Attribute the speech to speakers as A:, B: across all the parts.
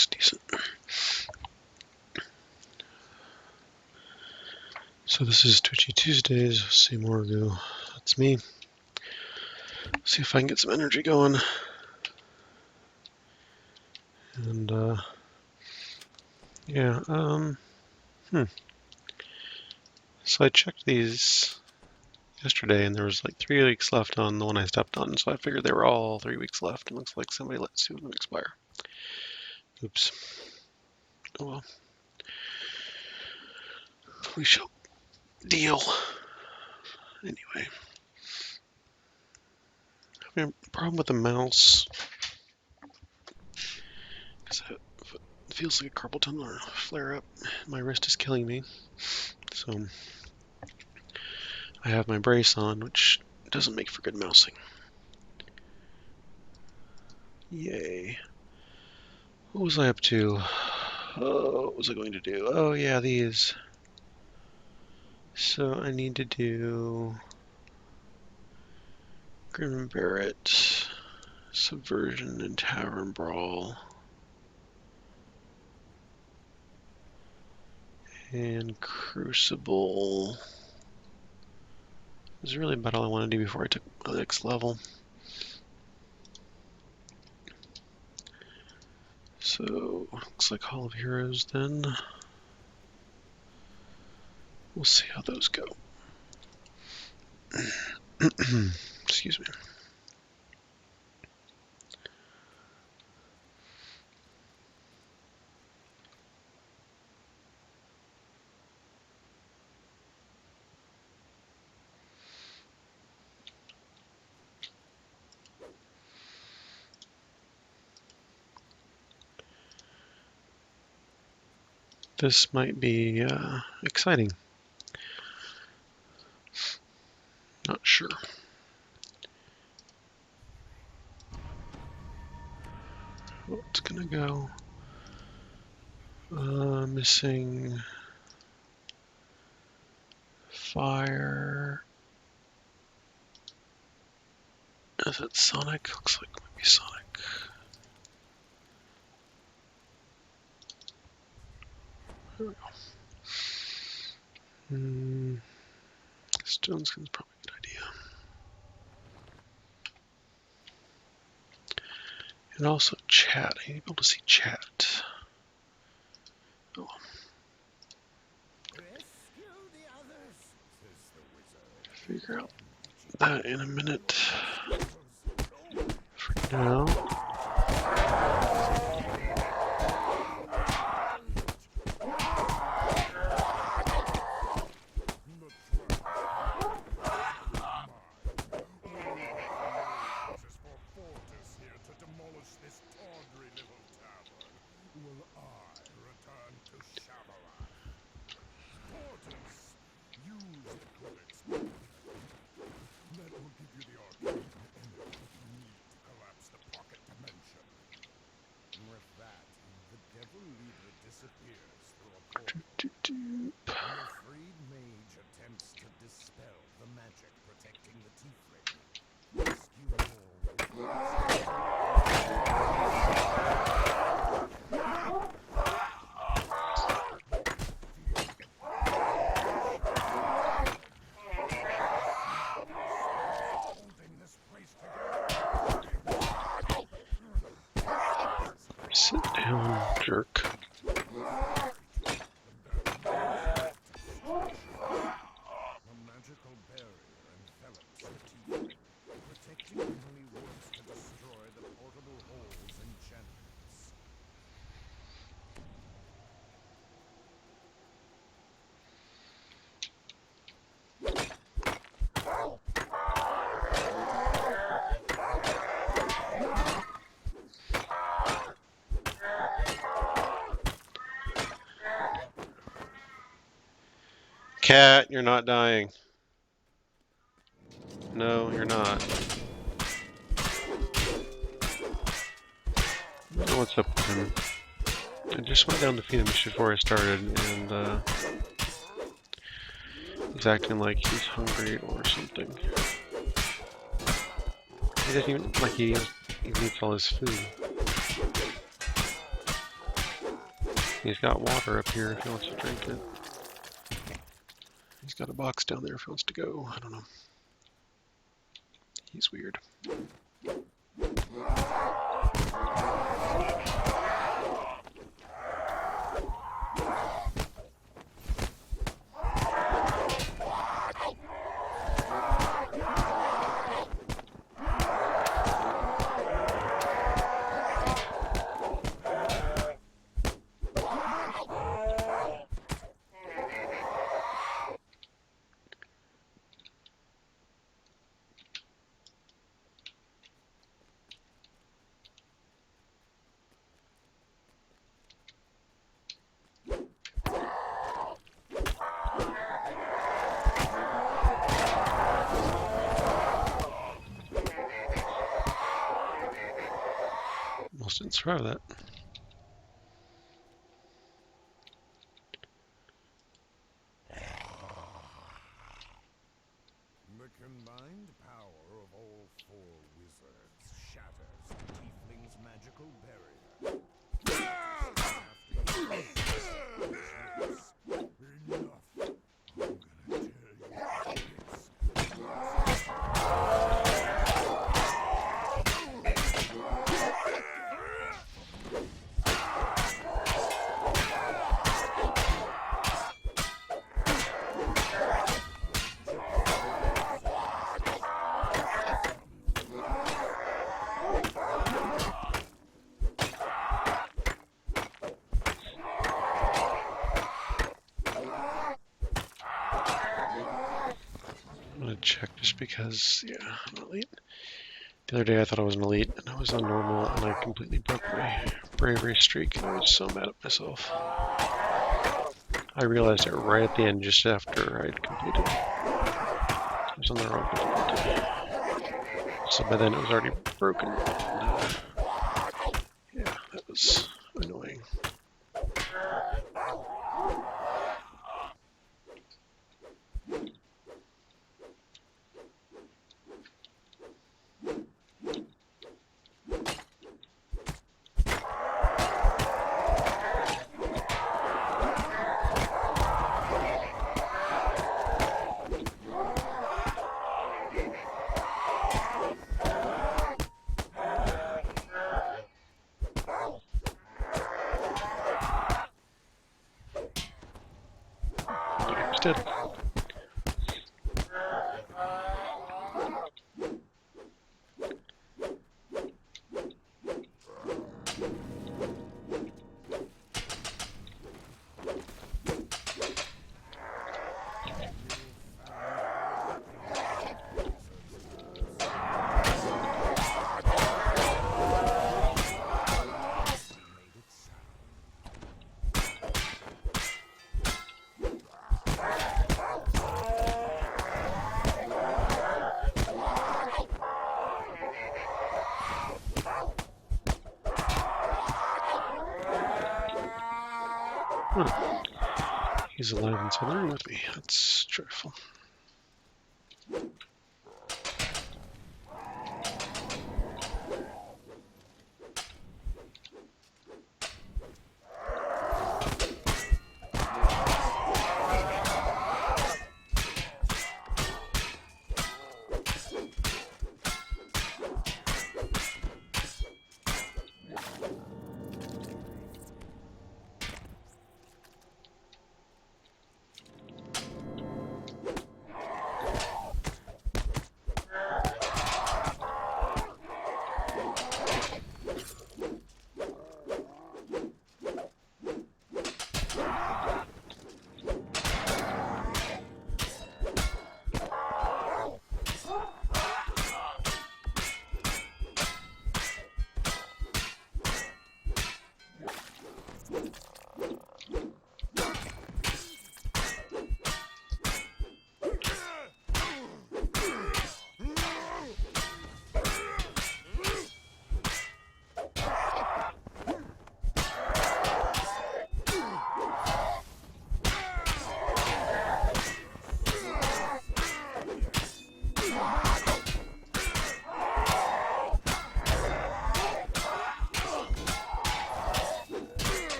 A: looks decent. So this is Twitchy Tuesdays. See Morgu. That's me. See if I can get some energy going. And yeah. So I checked these yesterday, and there was like 3 weeks left on the one I stepped on. So I figured they were all 3 weeks left. It looks like somebody let 2 of them expire. Oops. Oh well. We shall deal. Anyway. Having a problem with the mouse. Because it feels like a carpal tunnel flare up. My wrist is killing me. So I have my brace on, which doesn't make for good mousing. Yay. What was I up to? Oh, what was I going to do? Oh yeah, these. So I need to do Grim and Barrett, Subversion, and Tavern Brawl. And Crucible. This is really about all I want to do before I took the next level. So, looks like Hall of Heroes then. We'll see how those go. Excuse me. This might be exciting. Not sure. Oh, it's gonna go. Missing fire. Is it Sonic? Looks like it might be Sonic. There we go. Stone Skin's probably a good idea. And also chat. I need to be able to see chat. Oh. Figure out that in a minute. For now. Sit down, jerk. Cat, you're not dying. No, you're not. I don't know what's up with him. I just went down to feed him just before I started, and he's acting like he's hungry or something. He doesn't even, like he eats all his food. He's got water up here if he wants to drink it. He's got a box down there if he wants to go. I don't know. He's weird. Almost didn't survive that.
B: The combined power of all four wizards shatters the tiefling's magical barrier. Enough. I'm gonna tell you this.
A: I'm gonna check just because, yeah, I'm an elite. The other day I thought I was an elite and I was on normal and I completely broke my bravery streak and I was so mad at myself. I realized it right at the end just after I'd completed. I was on the wrong difficulty. So by then it was already broken. And, yeah, that was annoying. He's dead. Huh. He's alive inside the room with me. That's dreadful.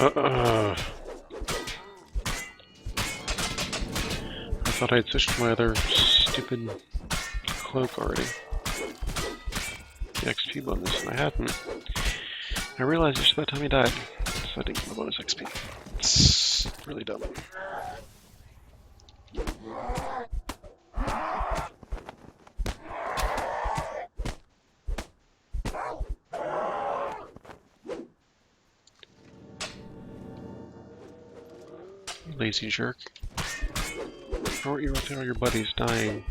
A: I thought I'd switched to my other stupid cloak already. The XP bonus, and I hadn't. I realized just by the time he died, so I didn't get my bonus XP. It's really dumb. You lazy jerk. How are you watching all your buddies dying?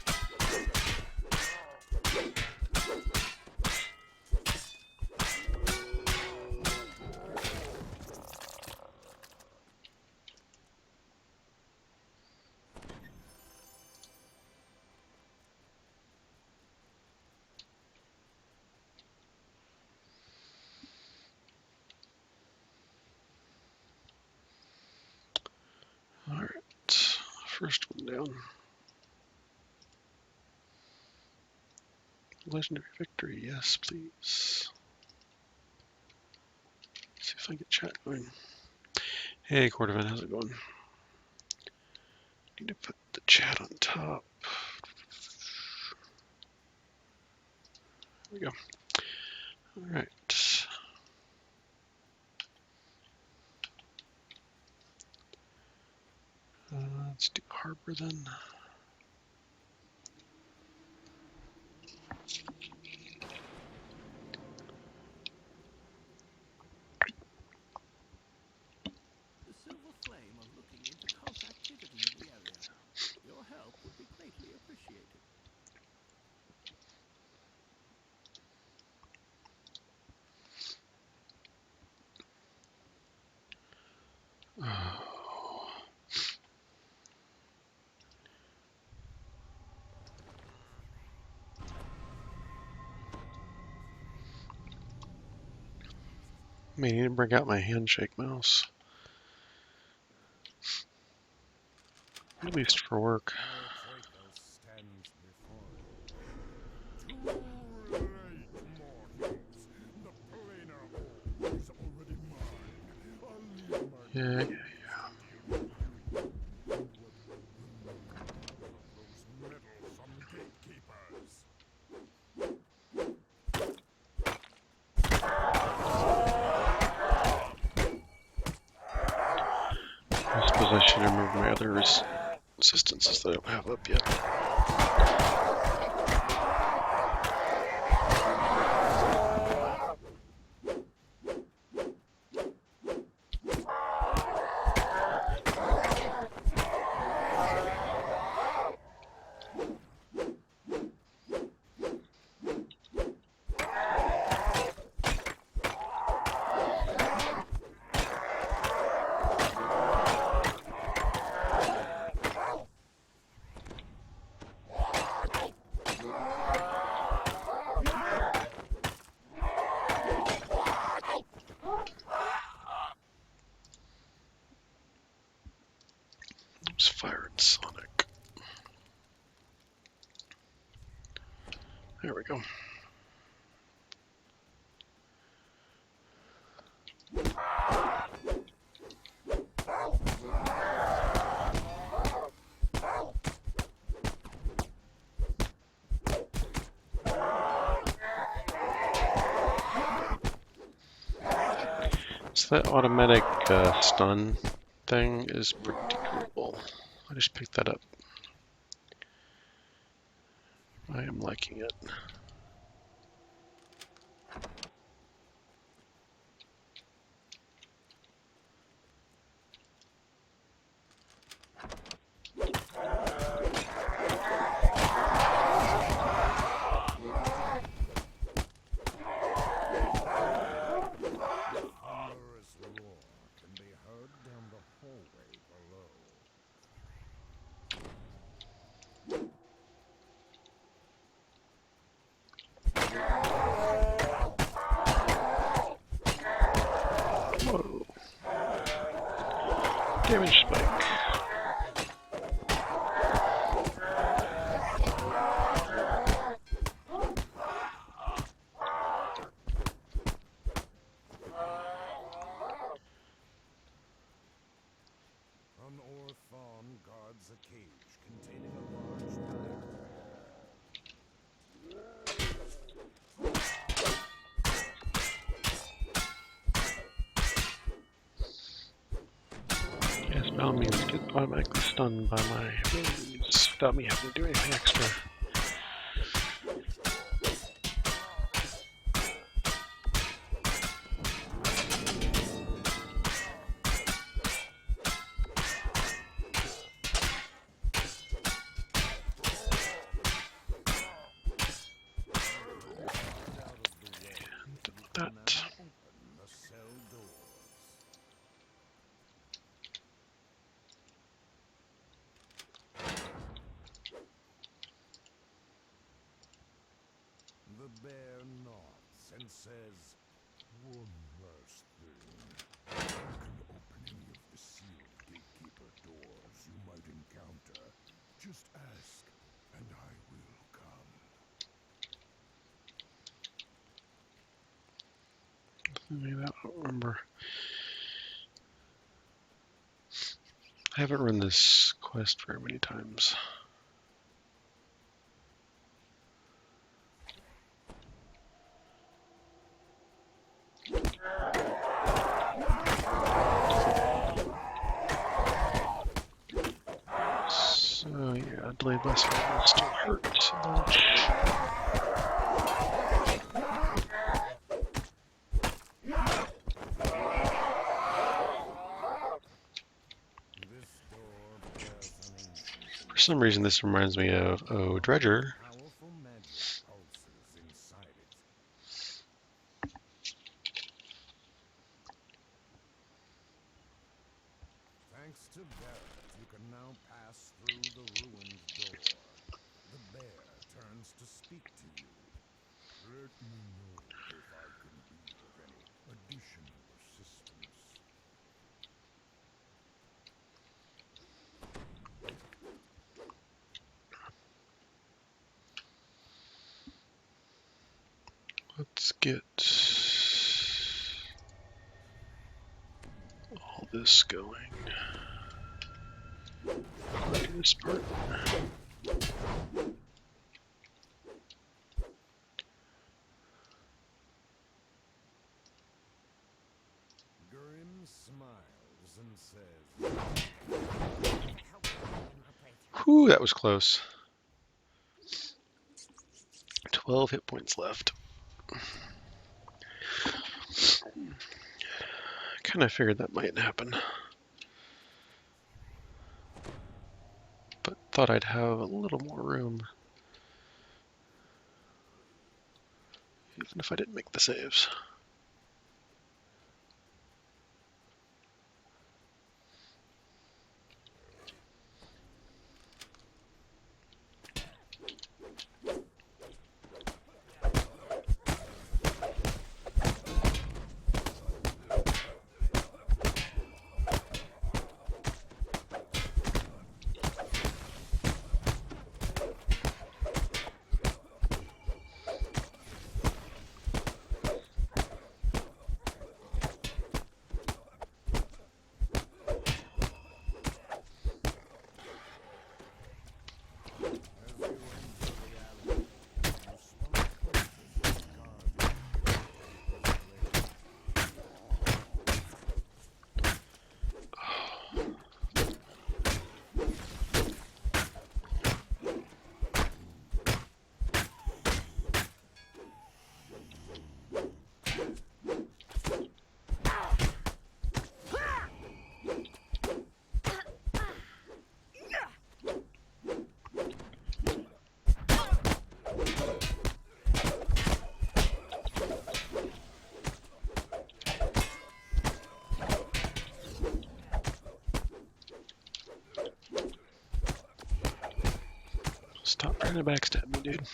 A: Alright, first one down. Legendary victory, yes please. See if I can get chat going. Hey Cordovan, how's it going? Need to put the chat on top. There we go. Alright. Let's do Harbor then.
B: The Silver Flame are looking into cult activity in the area. Your help would be greatly appreciated.
A: Oh. I need to bring out my handshake mouse. At least for work.
B: Stands before you. Too late, mortals. The planar orb is already mine. I'll leave my
A: Yeah.
B: those meddlesome gatekeepers.
A: I suppose I should remove my other resistances that I don't have up yet. Oops, fire and Sonic. There we go. So that automatic stun thing is pretty cool. I just picked that up. I am liking it.
B: Thunderous roar can be heard down the hallway below.
A: Whoa. Damage spike.
B: One or fawn guards a cage containing a large dire
A: Yes, by all means, get automatically stunned by my abilities without me having to do anything extra. That.
B: open the cell doors. The bear nods and says, "One last thing. You can open any of the sealed gatekeeper doors you might encounter. Just ask, and I will come."
A: Maybe I don't remember. I haven't run this quest very many times. So yeah, delayed by survival still hurts a bunch. For some reason, this reminds me of Dredger.
B: Powerful magic pulses inside it. Thanks to Barrett, you can now pass through the ruined door. The bear turns to speak to you. Let me know if I can be of any additional assistance.
A: Let's get all this going. Do this part.
B: Grim smiles and says,
A: Whew, that was close. 12 hit points left. I kind of figured that might happen, but thought I'd have a little more room, even if I didn't make the saves. Stop trying to backstab me, dude.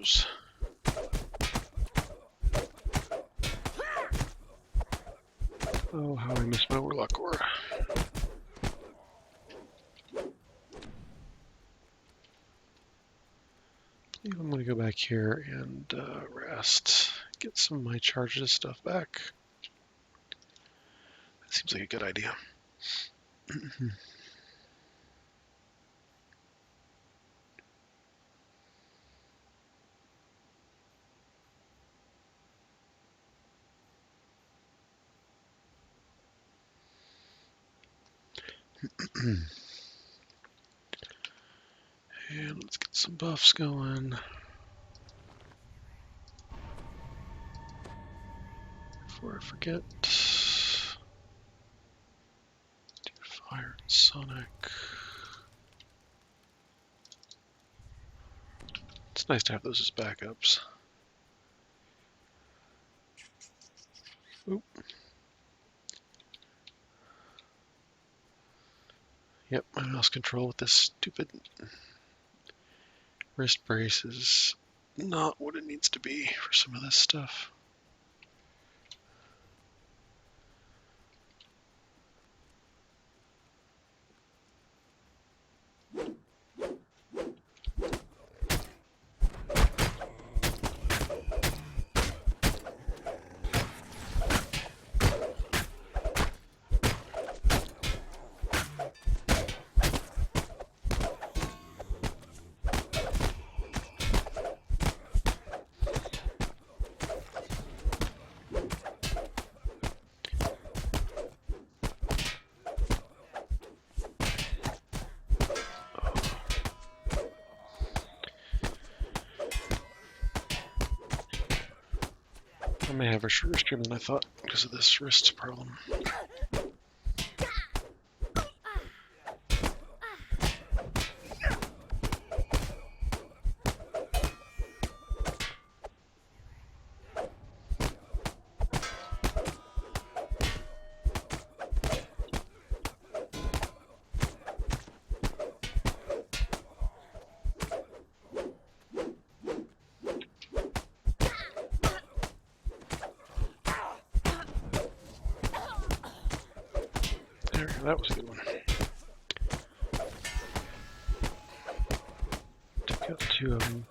A: animals. Oh, how I miss my warlock aura. I'm going to go back here and rest. Get some of my charges stuff back. That seems like a good idea. And let's get some buffs going. Before I forget. Do fire and sonic. It's nice to have those as backups. Oop. Yep, my mouse control with this stupid wrist brace is not what it needs to be for some of this stuff. I may have a shorter stream than I thought because of this wrist problem. There, that was a good one. Took out 2 of them.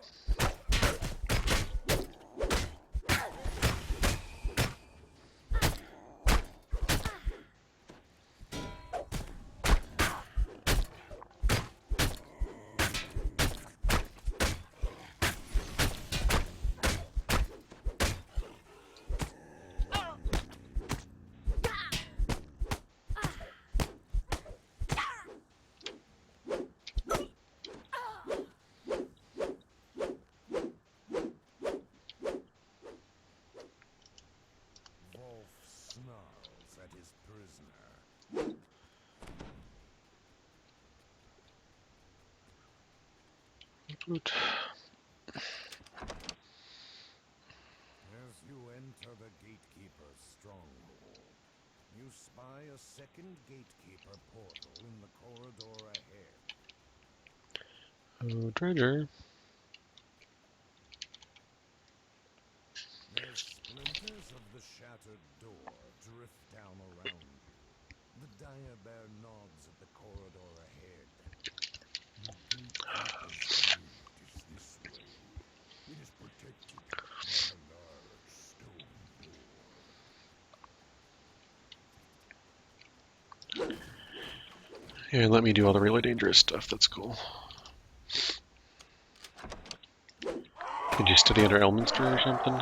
B: Snarls at his prisoner.
A: Good.
B: As you enter the Gatekeeper's stronghold, you spy a second Gatekeeper portal in the corridor ahead.
A: Oh, treasure.
B: As splinters of the shattered door drift down around you, the dire bear nods at the corridor ahead. The Gatekeeper's gate is this way. It is protected by a large stone door.
A: Yeah, let me do all the really dangerous stuff. That's cool. Did you study under Elminster or something?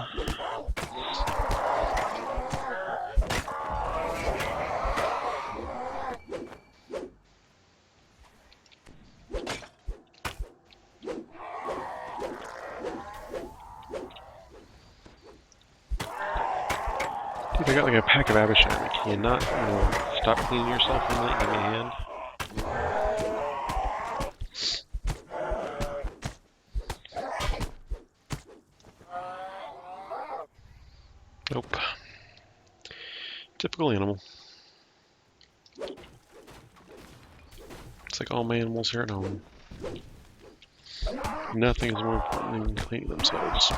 A: Dude, I got like a pack of Abishai. Can you not, stop cleaning yourself a minute and give me a hand? Nope. Typical animal. It's like all my animals here at home. Nothing is more important than cleaning themselves.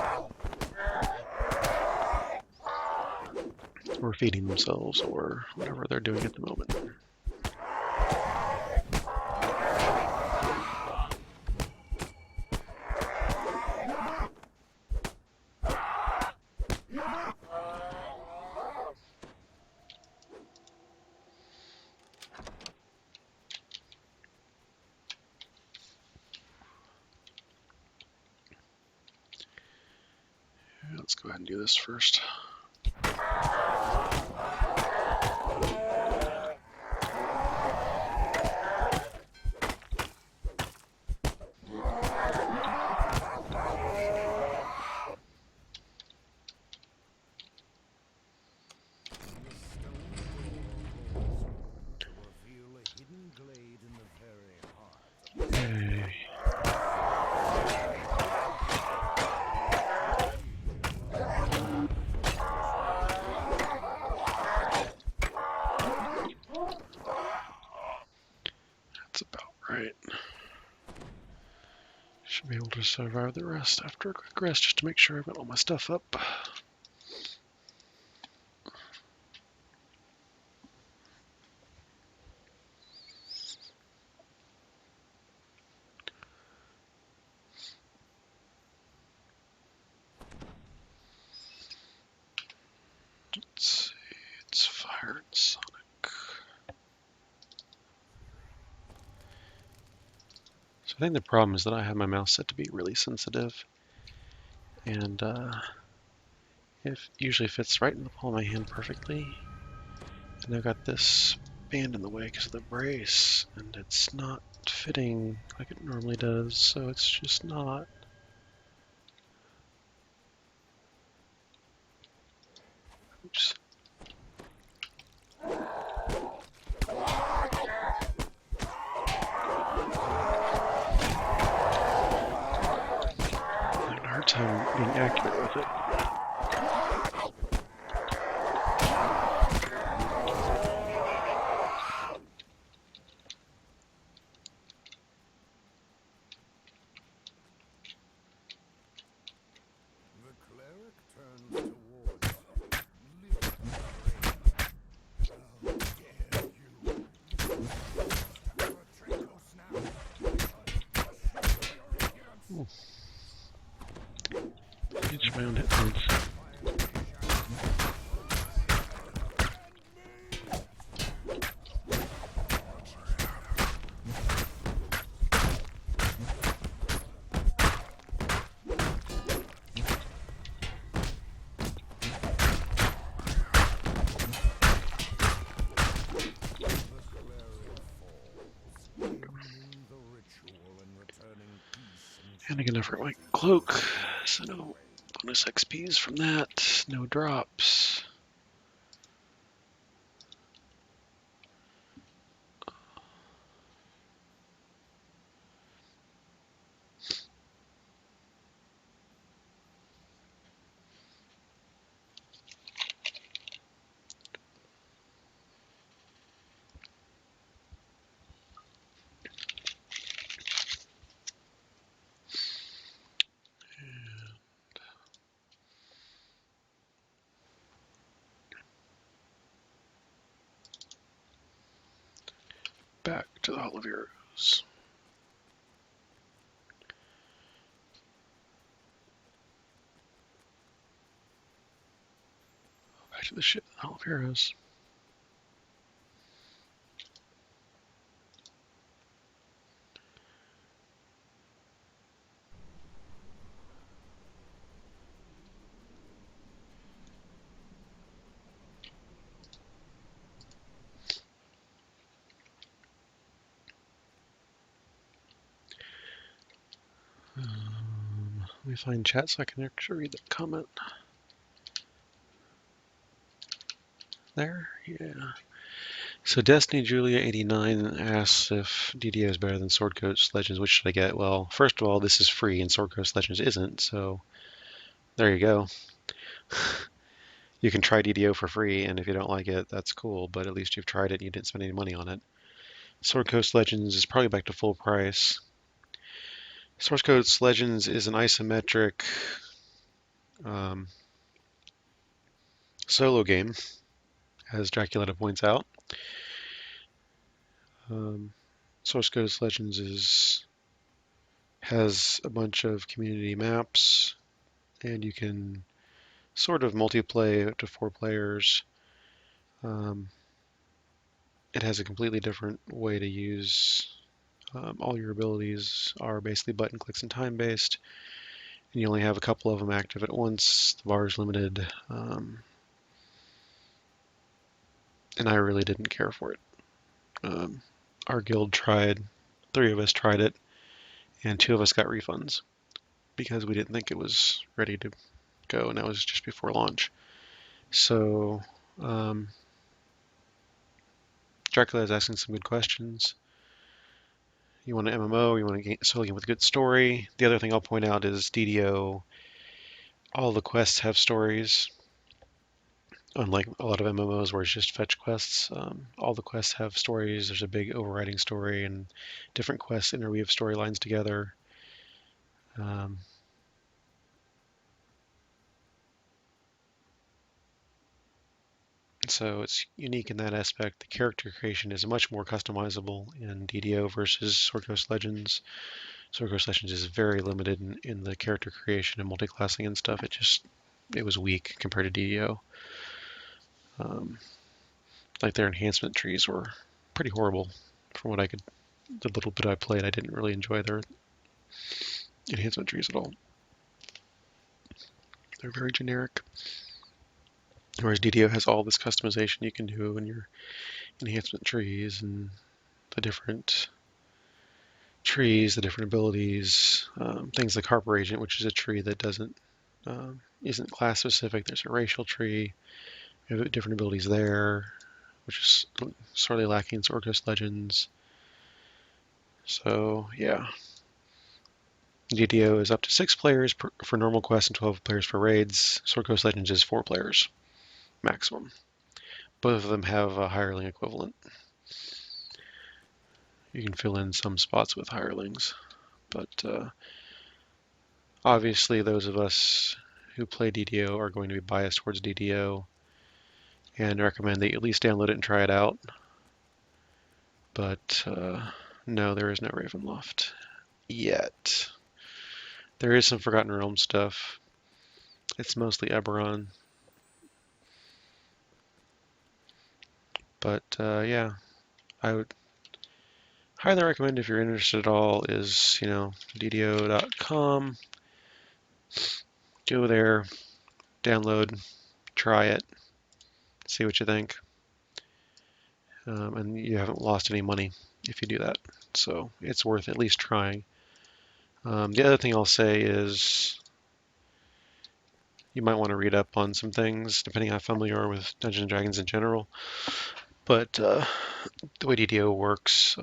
A: Or feeding themselves, or whatever they're doing at the moment. Let's go ahead and do this first. Okay. That's about right. Should be able to survive the rest after a quick rest just to make sure I've got all my stuff up. Let's see, it's fire and sonic. So I think the problem is that I have my mouse set to be really sensitive, and it usually fits right in the palm of my hand perfectly. And I've got this band in the way because of the brace, and it's not fitting like it normally does, so it's just not. Oops. I'm having a hard time being accurate with it. It's my own headphones. And I can never my cloak, so no bonus XPs from that, no drops. Back to the Hall of Heroes. Back to the ship, the Hall of Heroes. Let me find chat so I can actually read the comment. There, yeah. So Destiny Julia 89 asks if DDO is better than Sword Coast Legends. Which should I get? Well, first of all, this is free and Sword Coast Legends isn't, so there you go. You can try DDO for free, and if you don't like it, that's cool, but at least you've tried it and you didn't spend any money on it. Sword Coast Legends is probably back to full price. Source Code Legends is an isometric um, solo game, as Draculetta points out. Um, Source Code Legends has a bunch of community maps, and you can sort of multiplayer up to 4 players. Um, it has a completely different way to use. All your abilities are basically button clicks and time based, and you only have a couple of them active at once. The bar is limited, and I really didn't care for it. Um, our guild tried, 3 of us tried it, and 2 of us got refunds because we didn't think it was ready to go, and that was just before launch. So, um, Dracula is asking some good questions. You want an MMO, you want a solo game with a good story. The other thing I'll point out is DDO, all the quests have stories. Unlike a lot of MMOs where it's just fetch quests, all the quests have stories. There's a big overriding story, and different quests interweave storylines together. Um, so it's unique in that aspect. The character creation is much more customizable in DDO versus Sword Coast Legends. Sword Coast Legends is very limited in the character creation and multiclassing and stuff. It was weak compared to DDO. Um, like their enhancement trees were pretty horrible from what I could. The little bit I played, I didn't really enjoy their enhancement trees at all. They're very generic. Whereas DDO has all this customization you can do in your enhancement trees and the different trees, the different abilities, things like Harper Agent, which is a tree that isn't class specific. There's a racial tree. You have different abilities there, which is sorely lacking in Sword Coast Legends. So yeah, DDO is up to 6 players for normal quests and 12 players for raids. Sword Coast Legends is 4 players maximum. Both of them have a hireling equivalent. You can fill in some spots with hirelings, but obviously those of us who play DDO are going to be biased towards DDO and recommend that you at least download it and try it out. But no, there is no Ravenloft yet. There is some Forgotten Realms stuff. It's mostly Eberron. But yeah, I would highly recommend if you're interested at all is, DDO.com. Go there, download, try it, see what you think. And you haven't lost any money if you do that. So it's worth at least trying. The other thing I'll say is you might want to read up on some things, depending how familiar you are with Dungeons and Dragons in general. But the way DDO works,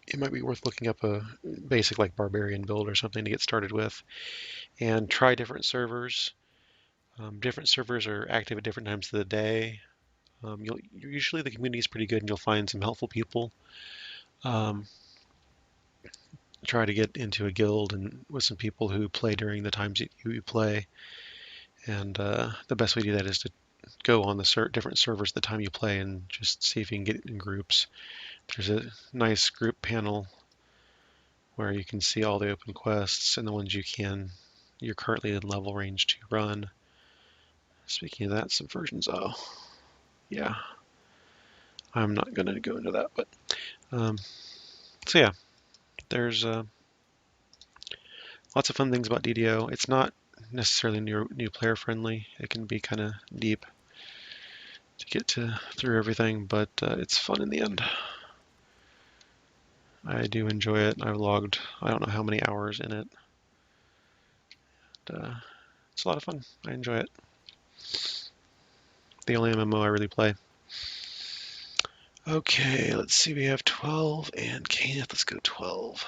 A: it might be worth looking up a basic like barbarian build or something to get started with, and try different servers. Different servers are active at different times of the day. Usually the community is pretty good, and you'll find some helpful people. Try to get into a guild and with some people who play during the times you play. And the best way to do that is to go on the different servers the time you play and just see if you can get in groups. There's a nice group panel where you can see all the open quests and the ones you're currently in level range to run. Speaking of that, subversions. Oh, yeah. I'm not going to go into that, but so yeah, there's lots of fun things about DDO. It's not necessarily new player friendly. It can be kind of deep to get through everything, but it's fun in the end. I do enjoy it. I've logged I don't know how many hours in it. It's a lot of fun. I enjoy it. The only MMO I really play. Okay, let's see. We have 12 and Kenneth. Let's go 12.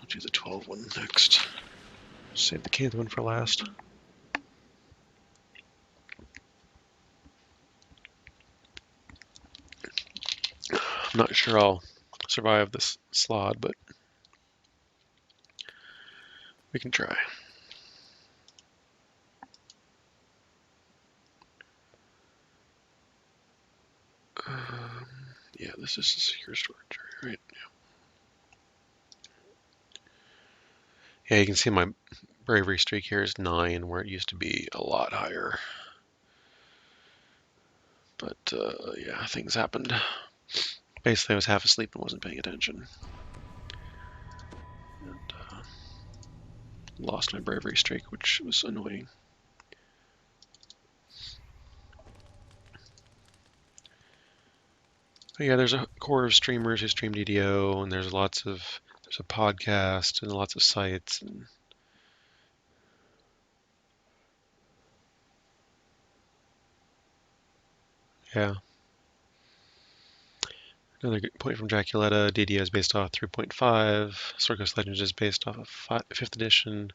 A: I'll do the 12 one next. Save the Kenneth one for last. I'm not sure I'll survive this slot, but we can try. Yeah, this is a secure storage area, right? Yeah, you can see my bravery streak here is 9, where it used to be a lot higher. But yeah, things happened. Basically, I was half asleep and wasn't paying attention. And lost my bravery streak, which was annoying. But yeah, there's a core of streamers who stream DDO, and there's a podcast and lots of sites. And yeah. Another good point from Draculetta, DDO is based off 3.5, Circus Legends is based off of 5th edition,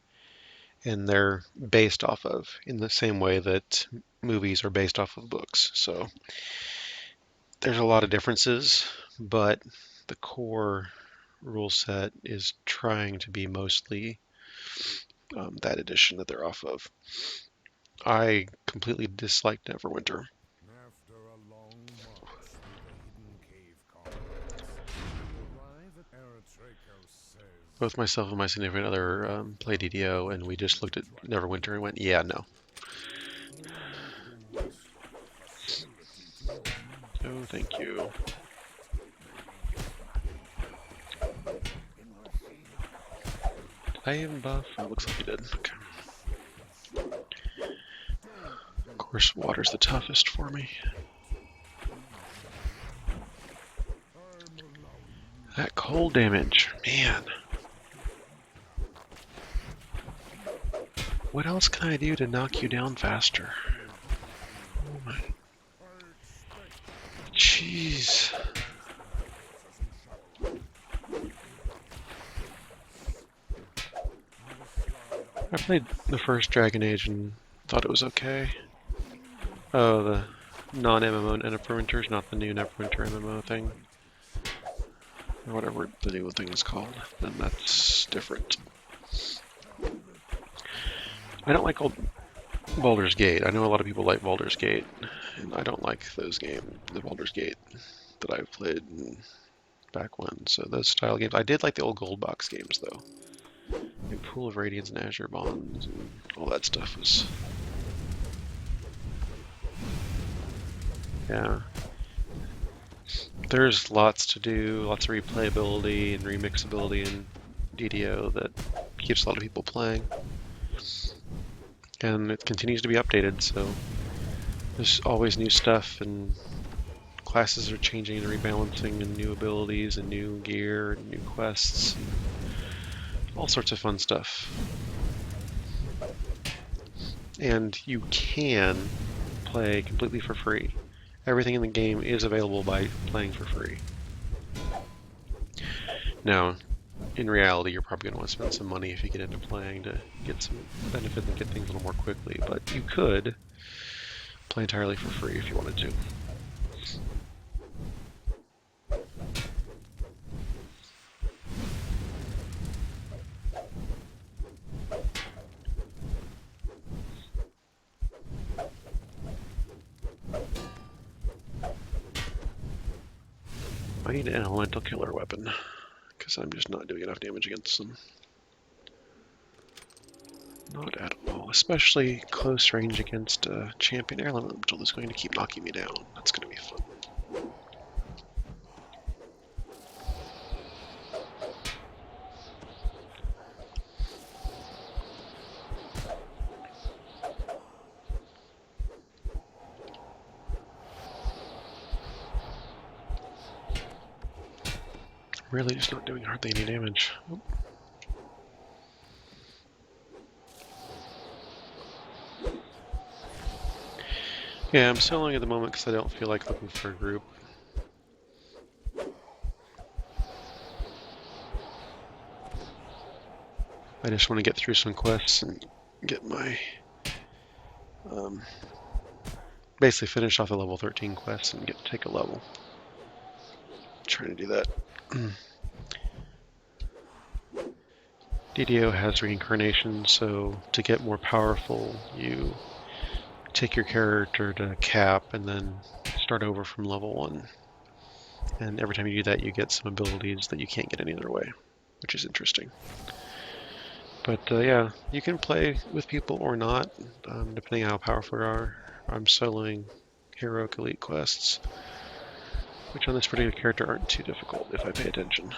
A: and they're based off of in the same way that movies are based off of books. So there's a lot of differences, but the core rule set is trying to be mostly that edition that they're off of. I completely disliked Neverwinter.
B: After a long march through the hidden cave corridors, you arrive at Eritreiko says.
A: Both myself and my significant other play DDO, and we just looked at Neverwinter and went, yeah, no. Oh, thank you. Did I even buff? Oh, it looks like you did. Okay. Of course, water's the toughest for me. That cold damage, man. What else can I do to knock you down faster? Oh my. Jeez. I played the first Dragon Age and thought it was okay. Oh, the non-MMO Neverwinter is not the new Neverwinter MMO thing. Or whatever the new thing is called. Then that's different. I don't like old Baldur's Gate. I know a lot of people like Baldur's Gate, and I don't like those games, the Baldur's Gate that I've played back when. So those style games, I did like the old gold box games though. Like Pool of Radiance and Azure Bonds and all that stuff was, yeah. There's lots to do, lots of replayability and remixability in DDO that keeps a lot of people playing. And it continues to be updated, so there's always new stuff, and classes are changing and rebalancing, and new abilities and new gear and new quests and all sorts of fun stuff. And you can play completely for free. Everything in the game is available by playing for free. Now, in reality, you're probably going to want to spend some money if you get into playing to get some benefit and get things a little more quickly, but you could play entirely for free if you wanted to. I need an elemental killer weapon, because I'm just not doing enough damage against them. Not at all, especially close range against a champion air elemental that's going to keep knocking me down. That's going to be fun. Really just not doing hardly any damage. Oh. Yeah, I'm soloing at the moment because I don't feel like looking for a group. I just want to get through some quests and get my... basically finish off the level 13 quests and take a level. trying to do that. DDO has reincarnation, so to get more powerful, you take your character to cap and then start over from level 1. And every time you do that, you get some abilities that you can't get any other way, which is interesting. But yeah, you can play with people or not, depending on how powerful you are. I'm soloing heroic elite quests, which on this particular character aren't too difficult if I pay attention.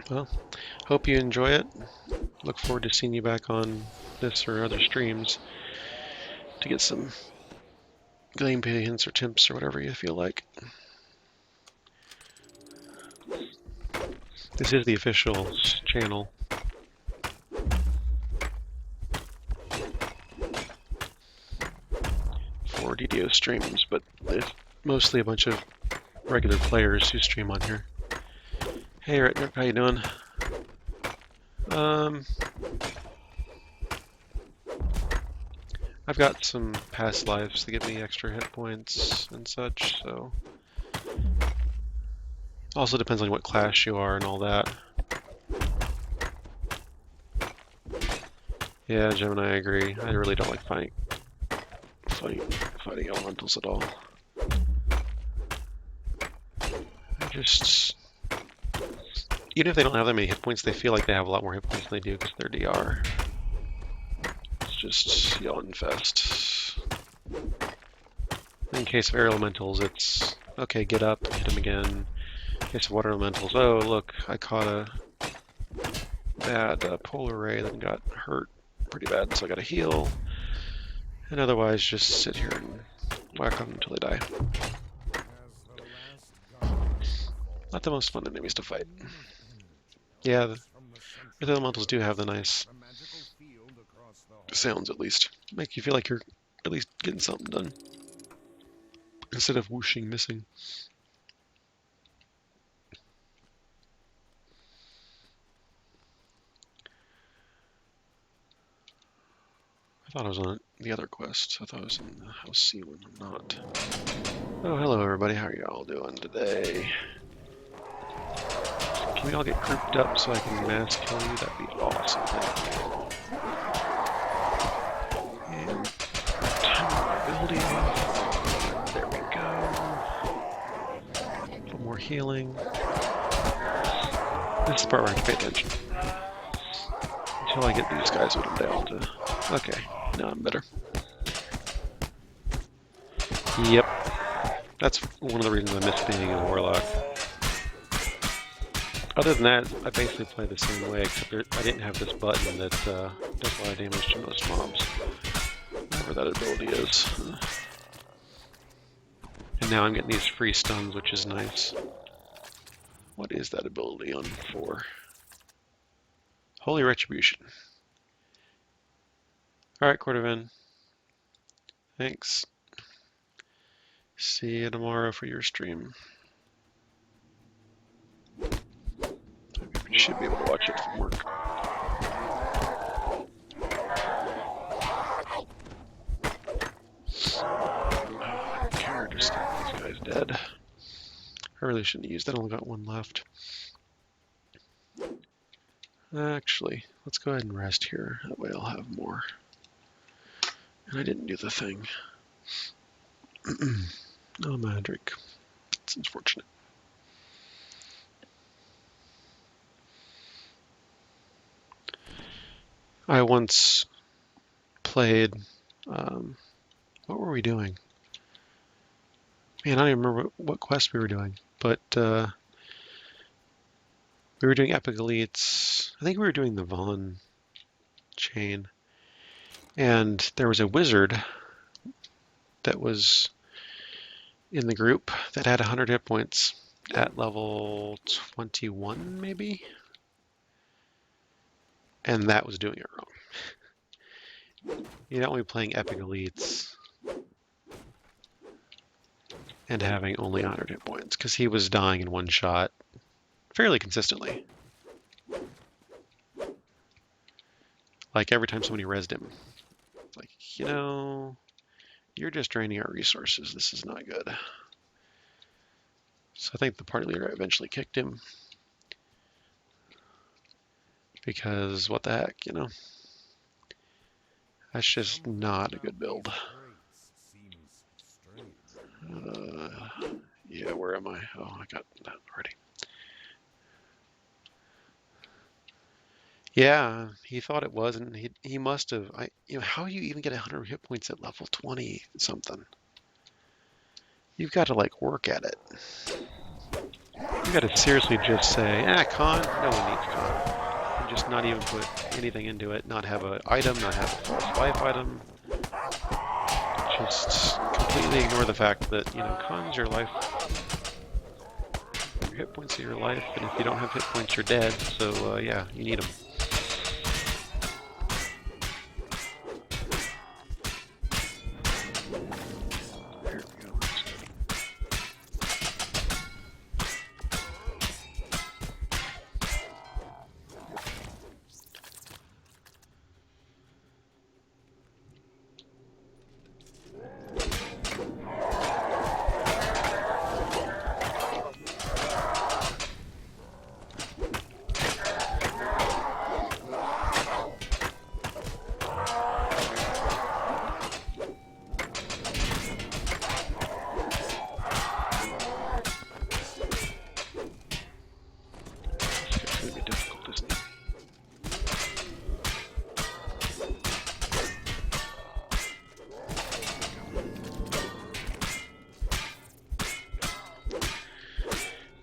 A: Well, hope you enjoy it. Look forward to seeing you back on this or other streams to get some gameplay hints or tips or whatever you feel like. This is the official channel. For DDO streams, but it's mostly a bunch of regular players who stream on here. Hey, Retner, how you doing? I've got some past lives to give me extra hit points and such, so... Also depends on what class you are and all that. Yeah, Gemini, I agree. I really don't like fighting elementals at all. I just... Even if they don't have that many hit points, they feel like they have a lot more hit points than they do because they're DR. It's just yell infest. In case of air elementals, it's okay, get up, hit them again. In case of water elementals, oh look, I caught a bad polar ray that got hurt pretty bad, so I gotta heal. And otherwise, just sit here and whack them until they die. Not the most fun enemies to fight. Yeah, the earth elementals do have the nice sounds, at least. Make you feel like you're at least getting something done. Instead of whooshing missing. I thought I was on the other quest. I thought I was in the House C one. I'm not. Oh, hello everybody. How are y'all doing today? Can we all get grouped up so I can mass kill you? That'd be awesome. Thank you. And ability off. There we go. A little more healing. This is the part where I have to pay attention. Until I get these guys whittled down to... Okay, now I'm better. Yep. That's one of the reasons I miss being a warlock. Other than that, I basically play the same way, except I didn't have this button that does a lot of damage to most mobs. Whatever that ability is. And now I'm getting these free stuns, which is nice. What is that ability on 4? Holy Retribution. Alright, Cordovan. Thanks. See you tomorrow for your stream. You should be able to watch it from work. I don't care, just get these guys dead. I really shouldn't have used that, I only got one left. Actually, let's go ahead and rest here, that way I'll have more. And I didn't do the thing. Oh, Madrick. It's unfortunate. I once played... what were we doing? Man, I don't even remember what quest we were doing, but we were doing Epic Elites. I think we were doing the Vaughn chain. And there was a wizard that was in the group that had 100 hit points at level 21, maybe? And that was doing it wrong. You're not only playing Epic Elites and having only 100 hit points, because he was dying in one shot fairly consistently. Like every time somebody rezzed him. It's like, you know, You're just draining our resources. This is not good. So I think the party leader eventually kicked him. Because what the heck, you know? That's just not a good build. Yeah, where am I? Oh, I got that already. Yeah, he thought it was, and he must have. How do you even get 100 hit points at level 20 something? You've got to like work at it. You got to seriously just say, con. No one needs con. And just not even put anything into it. Not have an item. Not have a false life item. Just completely ignore the fact that con's your life. Your hit points are your life, and if you don't have hit points, you're dead. So yeah, you need them.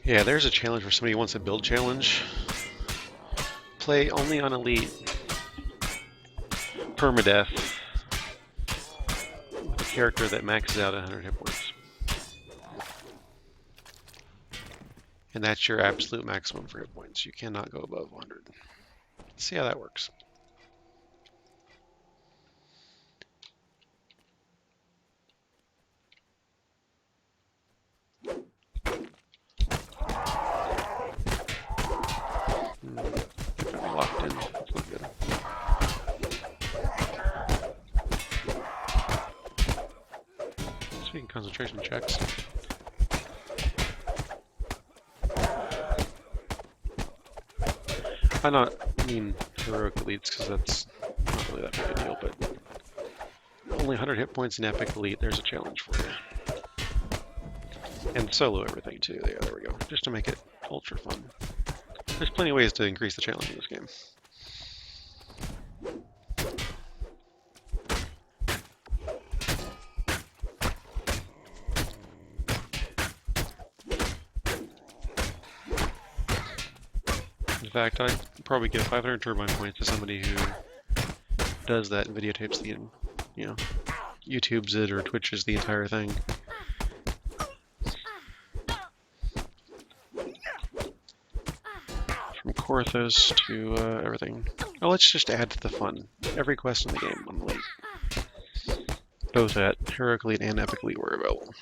A: Yeah, there's a challenge where somebody wants a build challenge. Play only on elite. Permadeath. With a character that maxes out 100 hit points. And that's your absolute maximum for hit points. You cannot go above 100. Let's see how that works. Got me locked in. That's not good. Speaking concentration checks. I mean heroic elites because that's not really that big a deal, but only 100 hit points in epic elite, there's a challenge for you. And solo everything too. Yeah, there we go. Just to make it ultra fun. There's plenty of ways to increase the challenge in this game. In fact, I'd probably give 500 turbine points to somebody who does that and videotapes the, YouTubes it or Twitches the entire thing. From Korthos to everything. Oh, let's just add to the fun. Every quest in the game on the elite. Both at Heroic Elite and Epic Elite were available.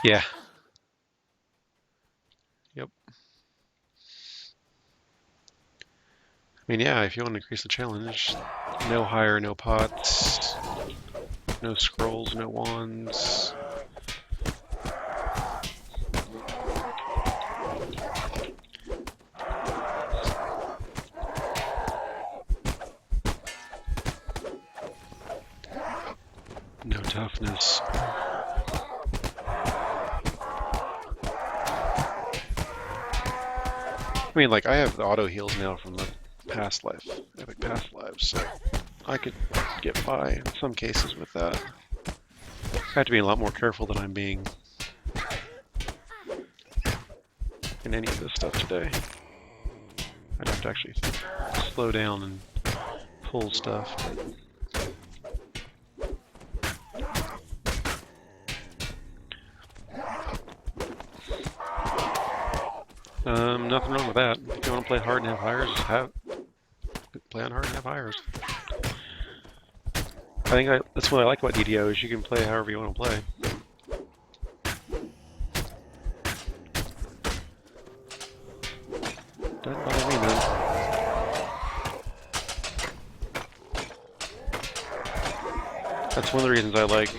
A: Yeah. Yep. I mean, yeah, if you want to increase the challenge, no higher, no pots, no scrolls, no wands. No toughness. I mean, like, I have the auto heals now from the past life, epic past lives, so I could get by in some cases with that. I have to be a lot more careful than I'm being in any of this stuff today. I'd have to actually slow down and pull stuff. Nothing wrong with that. If you want to play hard and have hires, play on hard and have hires. I think that's what I like about DDO is you can play however you want to play. Doesn't bother me, man. That's one of the reasons I like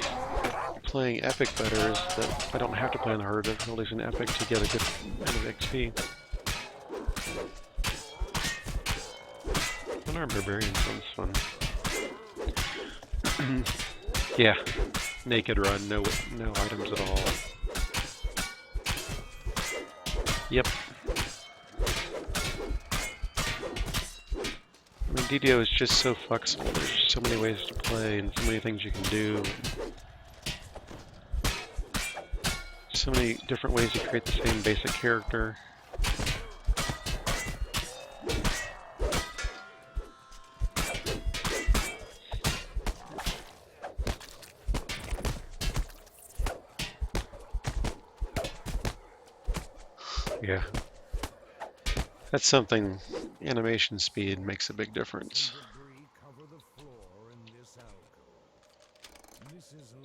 A: playing Epic better, is that I don't have to play on the harder difficulties in Epic to get a good amount of XP. And our Barbarian sounds fun. Yeah, naked run, no items at all. Yep. I mean, DDO is just so flexible. There's so many ways to play and so many things you can do. So many different ways to create the same basic character. Yeah. That's something, animation speed makes a big difference.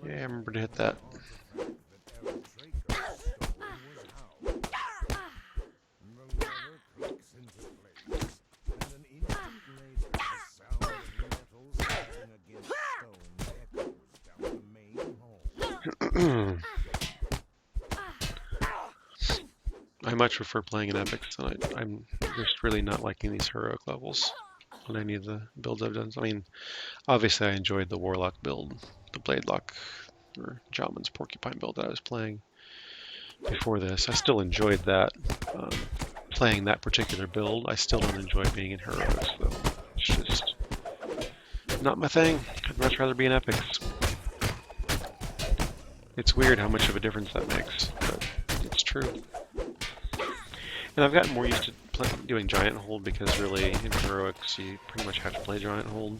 A: Yeah, I remember to hit that. I much prefer playing in epics, and I'm just really not liking these heroic levels when I need the builds I've done. I mean, obviously I enjoyed the Warlock build, the Bladelock, or Jommon's Porcupine build that I was playing before this. I still enjoyed that. Playing that particular build, I still don't enjoy being in heroics, though. It's just not my thing. I'd much rather be in epics. It's weird how much of a difference that makes, but it's true. And I've gotten more used to doing Giant Hold, because really, in heroics, you pretty much have to play Giant Hold.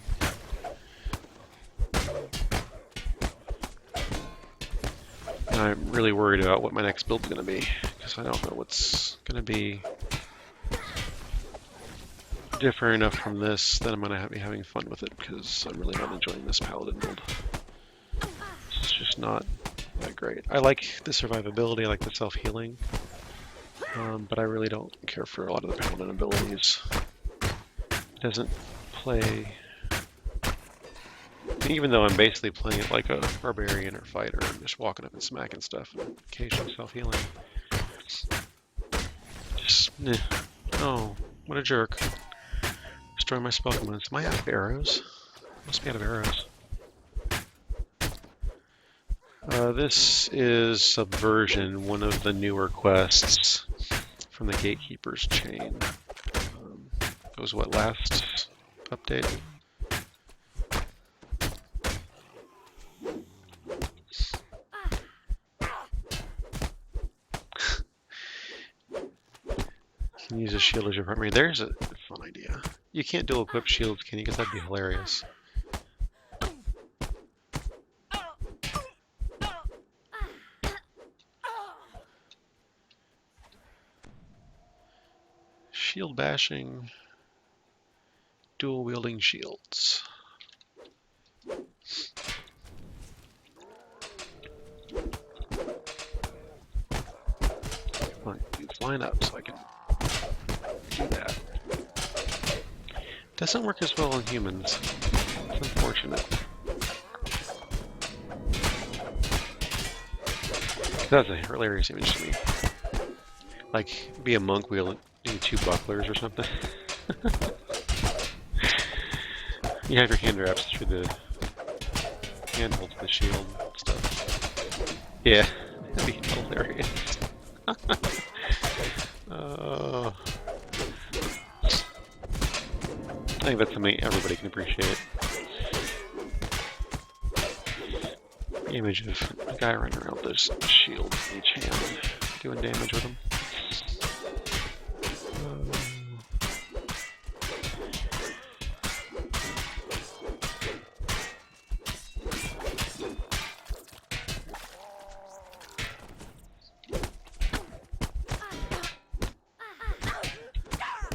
A: And I'm really worried about what my next build's going to be, because I don't know what's going to be different enough from this that I'm going to be having fun with it, because I'm really not enjoying this Paladin build. It's just not that great. I like the survivability, I like the self-healing, but I really don't care for a lot of the Paladin abilities. It doesn't play... Even though I'm basically playing it like a barbarian or fighter, I'm just walking up and smacking stuff and occasionally self-healing. Just, eh. Oh, what a jerk. Destroy my spell components. Am I out of arrows? Must be out of arrows. This is Subversion, one of the newer quests from the Gatekeeper's chain. It was what, last update? You can use a shield as your primary. There's a fun idea. You can't dual equip shields, can you? Because that'd be hilarious. Shield bashing, dual wielding shields. Come on, dudes, line up so I can do that. Doesn't work as well on humans. It's unfortunate. That's a hilarious image to me. Like, be a monk wielding 2 bucklers or something. You have your hand wraps through the handle to the shield stuff. Yeah, that'd be hilarious. I think that's something everybody can appreciate. The image of a guy running around with this shield in each hand, doing damage with him.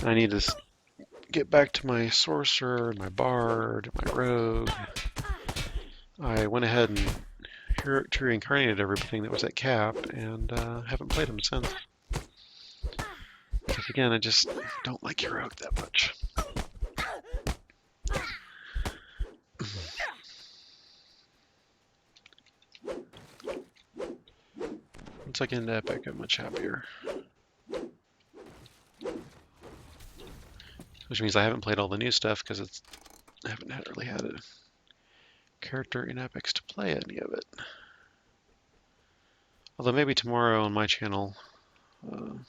A: I need to get back to my sorcerer, my bard, my rogue. I went ahead and reincarnated everything that was at cap, and haven't played them since. Because again, I just don't like heroic that much. Once I get into Epic, I'm much happier. Which means I haven't played all the new stuff because I haven't really had a character in Epics to play any of it. Although maybe tomorrow on my channel, going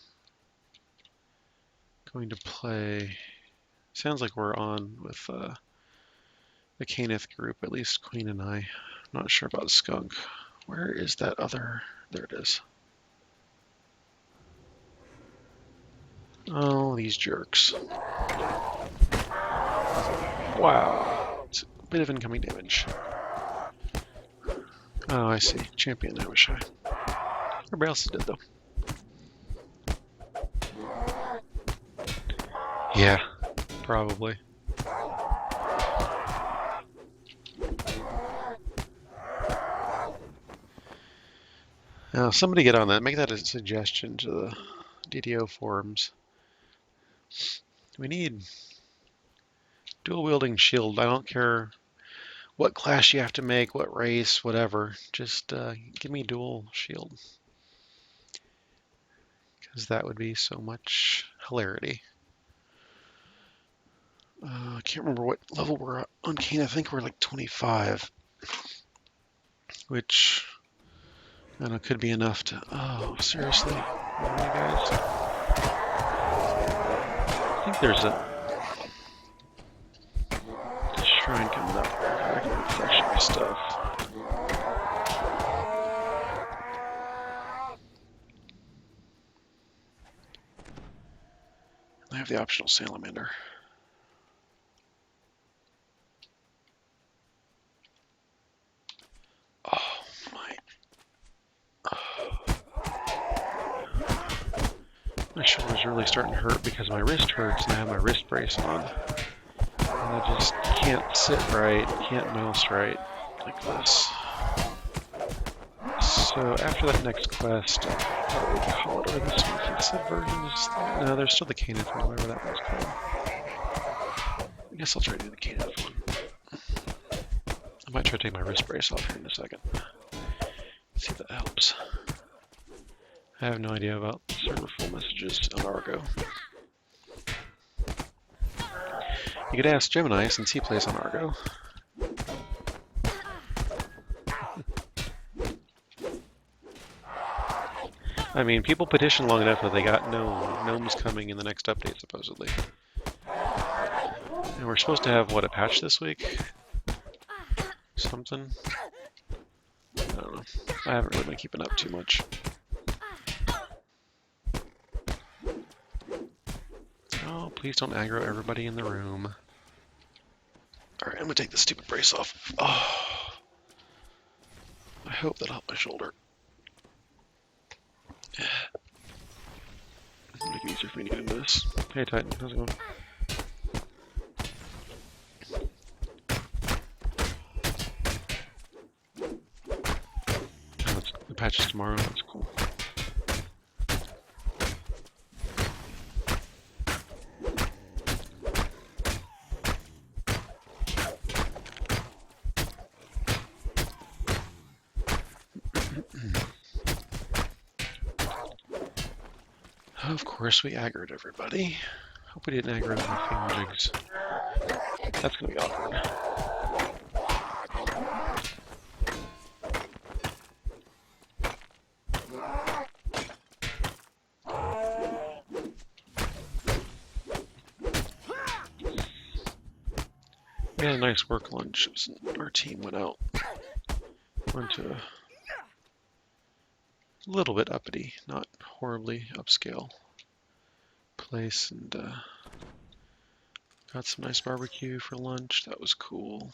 A: to play. Sounds like we're on with the Caneth group, at least Queen and I. I'm not sure about Skunk. Where is that other? There it is. Oh, these jerks. Wow. It's a bit of incoming damage. Oh, I see. Champion, I wish I. Everybody else did, though. Yeah, probably. Now, somebody get on that. Make that a suggestion to the DDO forums. We need dual-wielding shield. I don't care what class you have to make, what race, whatever. Just give me dual shield. Because that would be so much hilarity. I can't remember what level we're on Kane. I think we're like 25. Which, I don't know, could be enough to... Oh, seriously? Really, guys? I think there's a shrine coming up. I can refresh my stuff. I have the optional salamander. Oh my. My shoulder's really starting to hurt because my wrist hurts and I have my wrist brace on. And I just can't sit right, can't mouse right like this. So after that next quest, I'll probably call it, or this one, subversions. No, there's still the Caneth one, whatever that one's called. I guess I'll try to do the Caneth one. I might try to take my wrist brace off here in a second. See if that helps. I have no idea about server full messages on Argo. You could ask Gemini since he plays on Argo. I mean, people petition long enough that they got gnomes coming in the next update, supposedly. And we're supposed to have, what, a patch this week? Something? I don't know. I haven't really been keeping up too much. Oh, please don't aggro everybody in the room. Alright, I'm gonna take this stupid brace off. Oh, I hope that'll help my shoulder. Make it easier for me to get into this. Hey Titan, how's it going? Oh, the patch is tomorrow, that's cool. Of course we aggroed everybody. Hope we didn't aggro the thingamjigs. That's gonna be awkward. We had a nice work lunch. Our team went to a little bit uppity, not horribly upscale place, and got some nice barbecue for lunch. That was cool.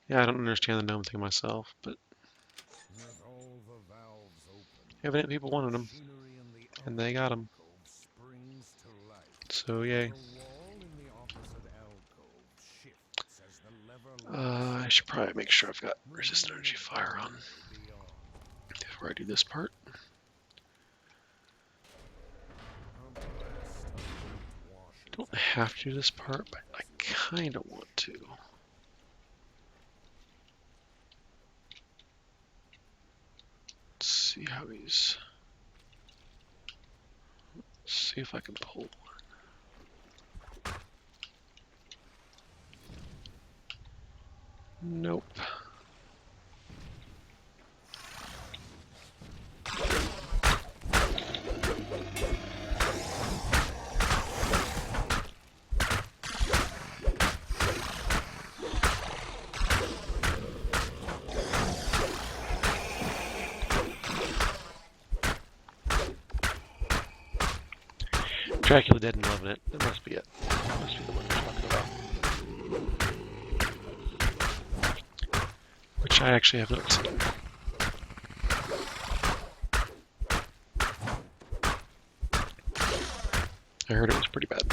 A: Yeah, I don't understand the gnome thing myself, but evidently people wanted them, and they got them. So yay. I should probably make sure I've got resistant energy fire on before I do this part. Don't have to do this part, but I kind of want to. how he's. Let's see if I can pull. Nope. Dracula Dead and loving it. That must be it. That must be the one we're talking about. Which I actually have not seen. I heard it was pretty bad.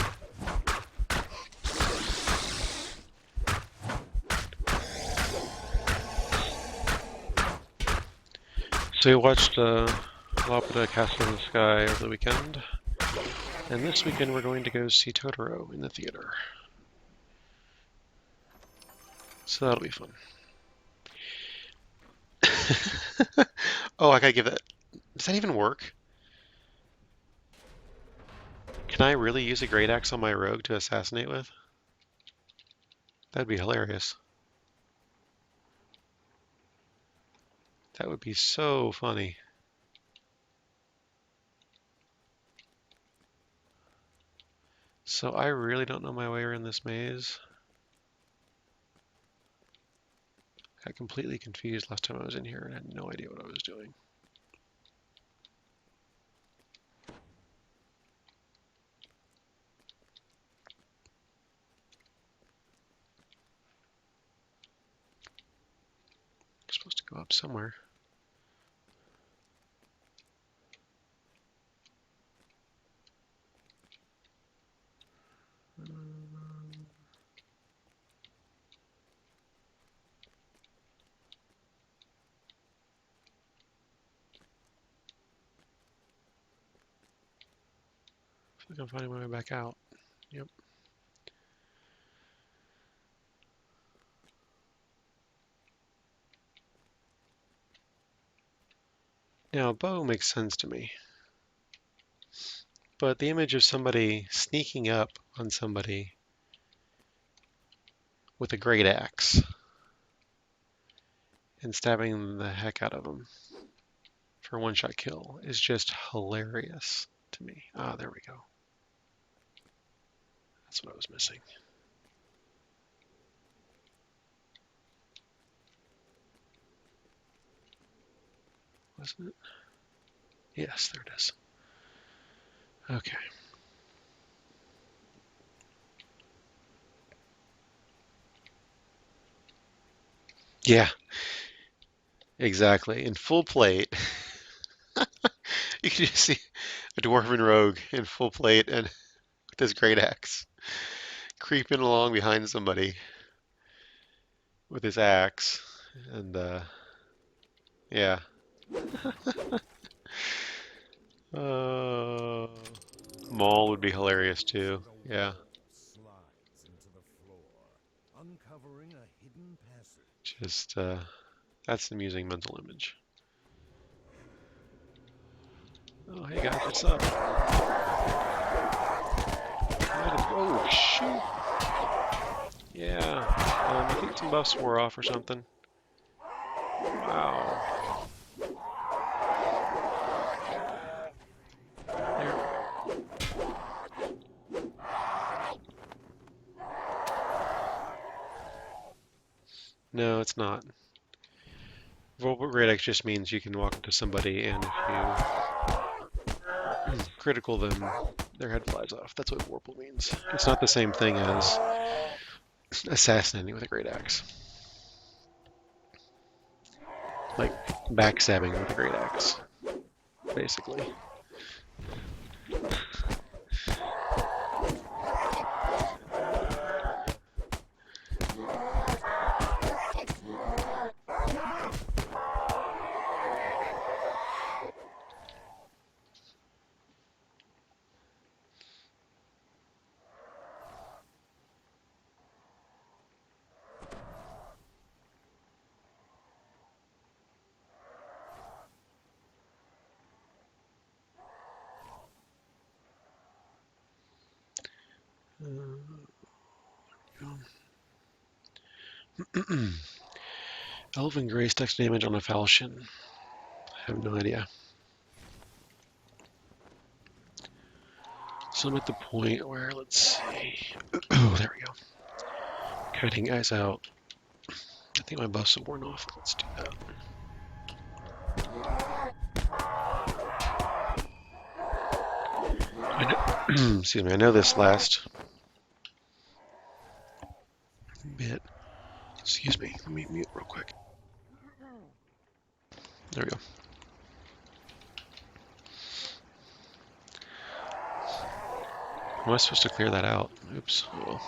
A: So we watched Laputa Castle in the Sky over the weekend. And this weekend we're going to go see Totoro in the theater. So that'll be fun. Oh, I gotta give that. Does that even work? Can I really use a great axe on my rogue to assassinate with? That'd be hilarious. That would be so funny. So I really don't know my way around this maze. Got completely confused last time I was in here and had no idea what I was doing. I'm supposed to go up somewhere. I feel like I'm finding my way back out. Yep. Now, a bow makes sense to me. But the image of somebody sneaking up on somebody with a great axe and stabbing the heck out of them for a one-shot kill is just hilarious to me. Ah, there we go. That's what I was missing. Wasn't it? Yes, there it is. Okay. Yeah, exactly. In full plate. You can just see a dwarven rogue in full plate and with his great axe creeping along behind somebody with his axe. And yeah. Uh, Maul would be hilarious too. Yeah.
B: Slides into the floor, uncovering a hidden passage.
A: Just that's an amusing mental image. Oh, hey guys, what's up? Oh shoot! Yeah, I think some buffs wore off or something. Wow. There. No, it's not. Verbal Great Axe just means you can walk up to somebody and if you critical them, their head flies off. That's what Warple means. It's not the same thing as assassinating with a great axe. Like backstabbing with a great axe, basically. Elven Grace dex damage on a falchion. I have no idea. So I'm at the point where, let's see. Oh, there we go. Kiting guys out. I think my buffs have worn off. Let's do that. I know, excuse me, I know this last bit. Excuse me, let me mute real quick. There we go. Am I supposed to clear that out? Oops. Oh well.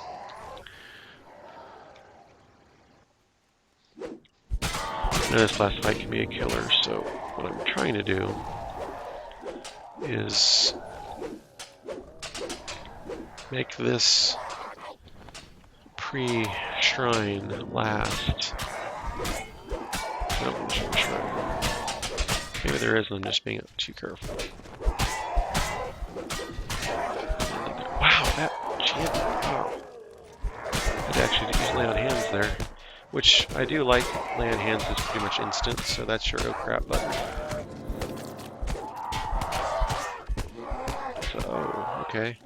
A: I know this last fight can be a killer, so what I'm trying to do is make this pre-shrine last. No, shrine. Maybe there is, and I'm just being too careful. Wow, that champion. Wow. I'd actually use lay on hands there. Which I do like. Lay on hands is pretty much instant, so that's your oh crap button. So, okay.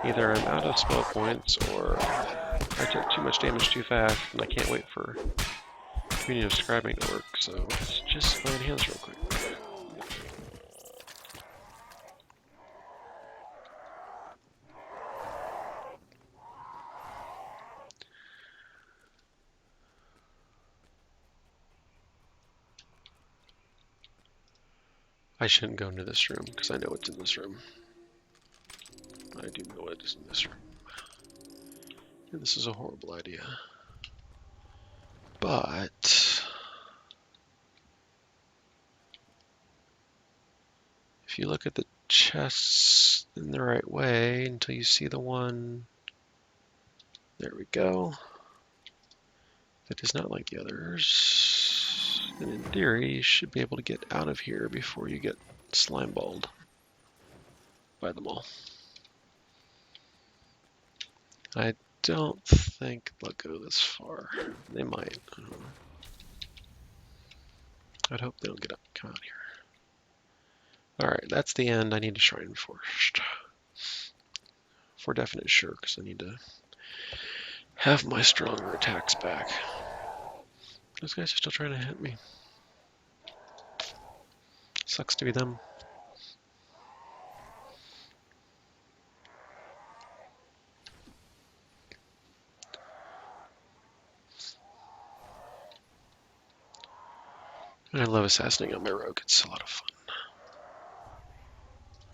A: Either I'm out of spell points, or I took too much damage too fast, and I can't wait for Communion of Scribing to work, so let's just lay on hands real quick. I shouldn't go into this room, because I know what's in this room. I do know what is in this room. And this is a horrible idea. But if you look at the chests in the right way until you see the one, there we go, that is not like the others, then in theory you should be able to get out of here before you get slime balled by them all. I don't think they'll go this far. They might. I don't know. I'd hope they don't come out here. Alright, that's the end. I need to shrine first. For definite sure, because I need to have my stronger attacks back. Those guys are still trying to hit me. Sucks to be them. And I love assassinating on my rogue. It's a lot of fun.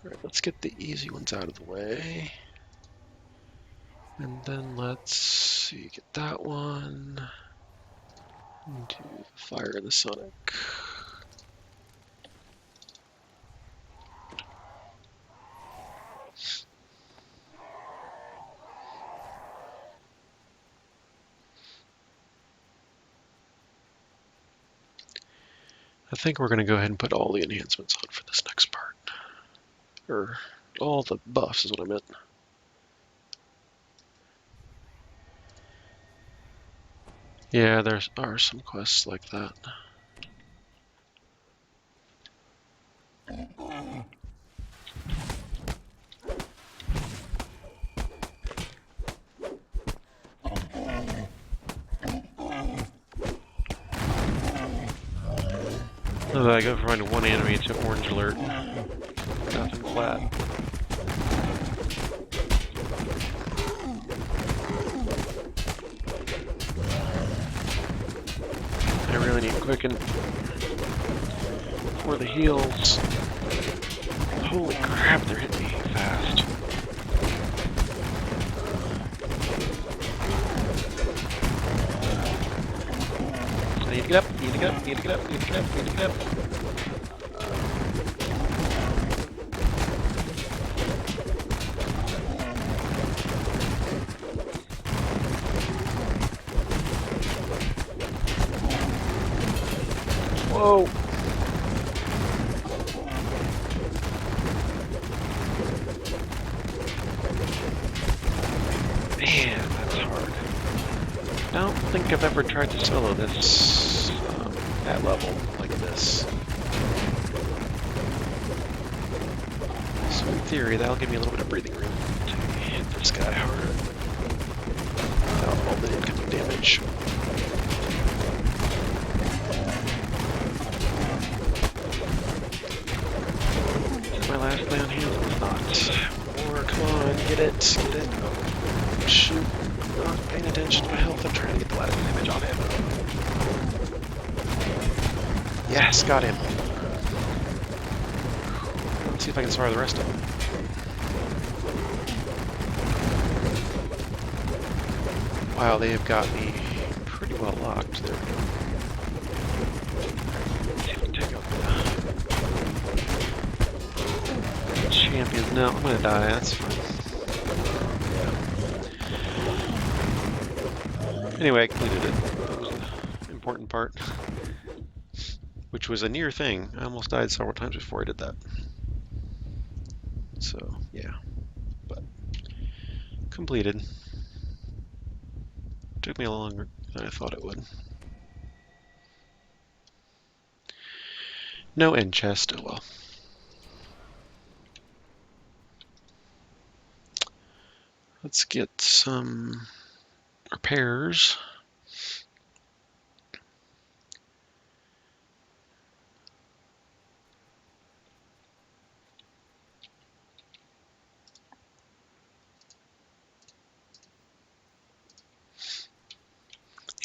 A: Alright, let's get the easy ones out of the way. And then let's see, get that one. Do the fire and the sonic. I think we're going to go ahead and put all the enhancements on for this next part. Or all the buffs is what I meant. Yeah, there are some quests like that. Oh, I go from finding one enemy to orange alert. Nothing flat. I really need quicken for the heals. Holy crap, they're hitting me fast. I need to get up, need to get up, need to get up, need to get up, need to get up. Whoa! I don't think I've ever tried to solo this at level like this. So in theory, that'll give me a little bit of breathing room to hit this guy hard without all the incoming damage. Is my last play on hand? It's not. Or come on, get it, get it. Oh, shoot. I'm not paying attention to my health. I'm trying to get the last damage on him. Yes, got him. Let's see if I can spare the rest of them. Wow, they have got me pretty well locked. There we go. See if I can take out the champions. No, I'm gonna die. That's fine. Yeah. Anyway, I completed it. That was the important part, which was a near thing. I almost died several times before I did that. So, yeah. But completed. Took me longer than I thought it would. No end chest. Oh well. Let's get some repairs.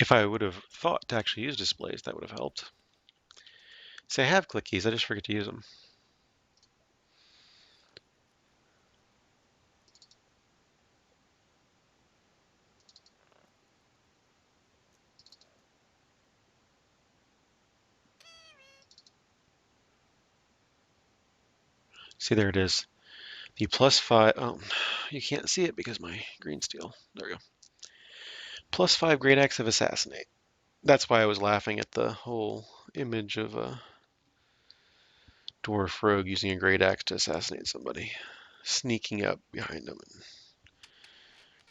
A: If I would have thought to actually use displays, that would have helped. See, I have click keys, I just forget to use them. See, there it is. The +5, oh, you can't see it because my green steel. There we go. +5 great acts of assassinate. That's why I was laughing at the whole image of a dwarf rogue using a great axe to assassinate somebody. Sneaking up behind them and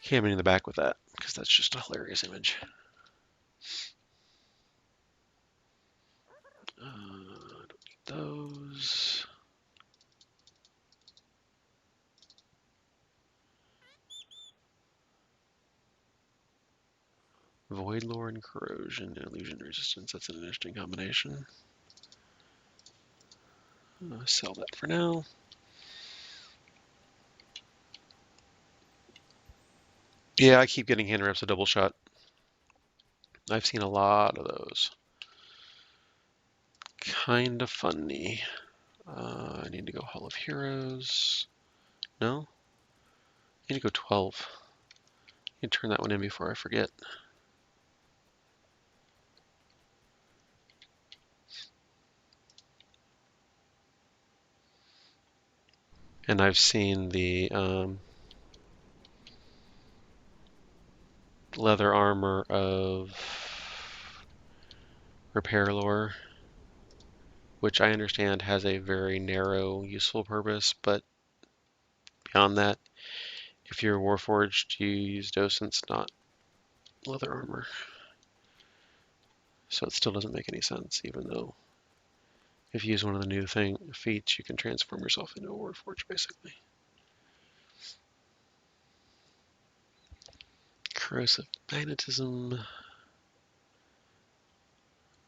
A: camming in the back with that, because that's just a hilarious image. Don't need those. Void lore and corrosion and illusion resistance. That's an interesting combination. Sell that for now. Yeah, I keep getting hand reps a double shot. I've seen a lot of those. Kind of funny. I need to go Hall of Heroes. No? I need to go 12. I need to turn that one in before I forget. And I've seen the leather armor of repair lore, which I understand has a very narrow useful purpose, but beyond that, if you're Warforged, you use docents, not leather armor. So it still doesn't make any sense, even though if you use one of the new feats, you can transform yourself into a Warforged, basically. Corrosive magnetism,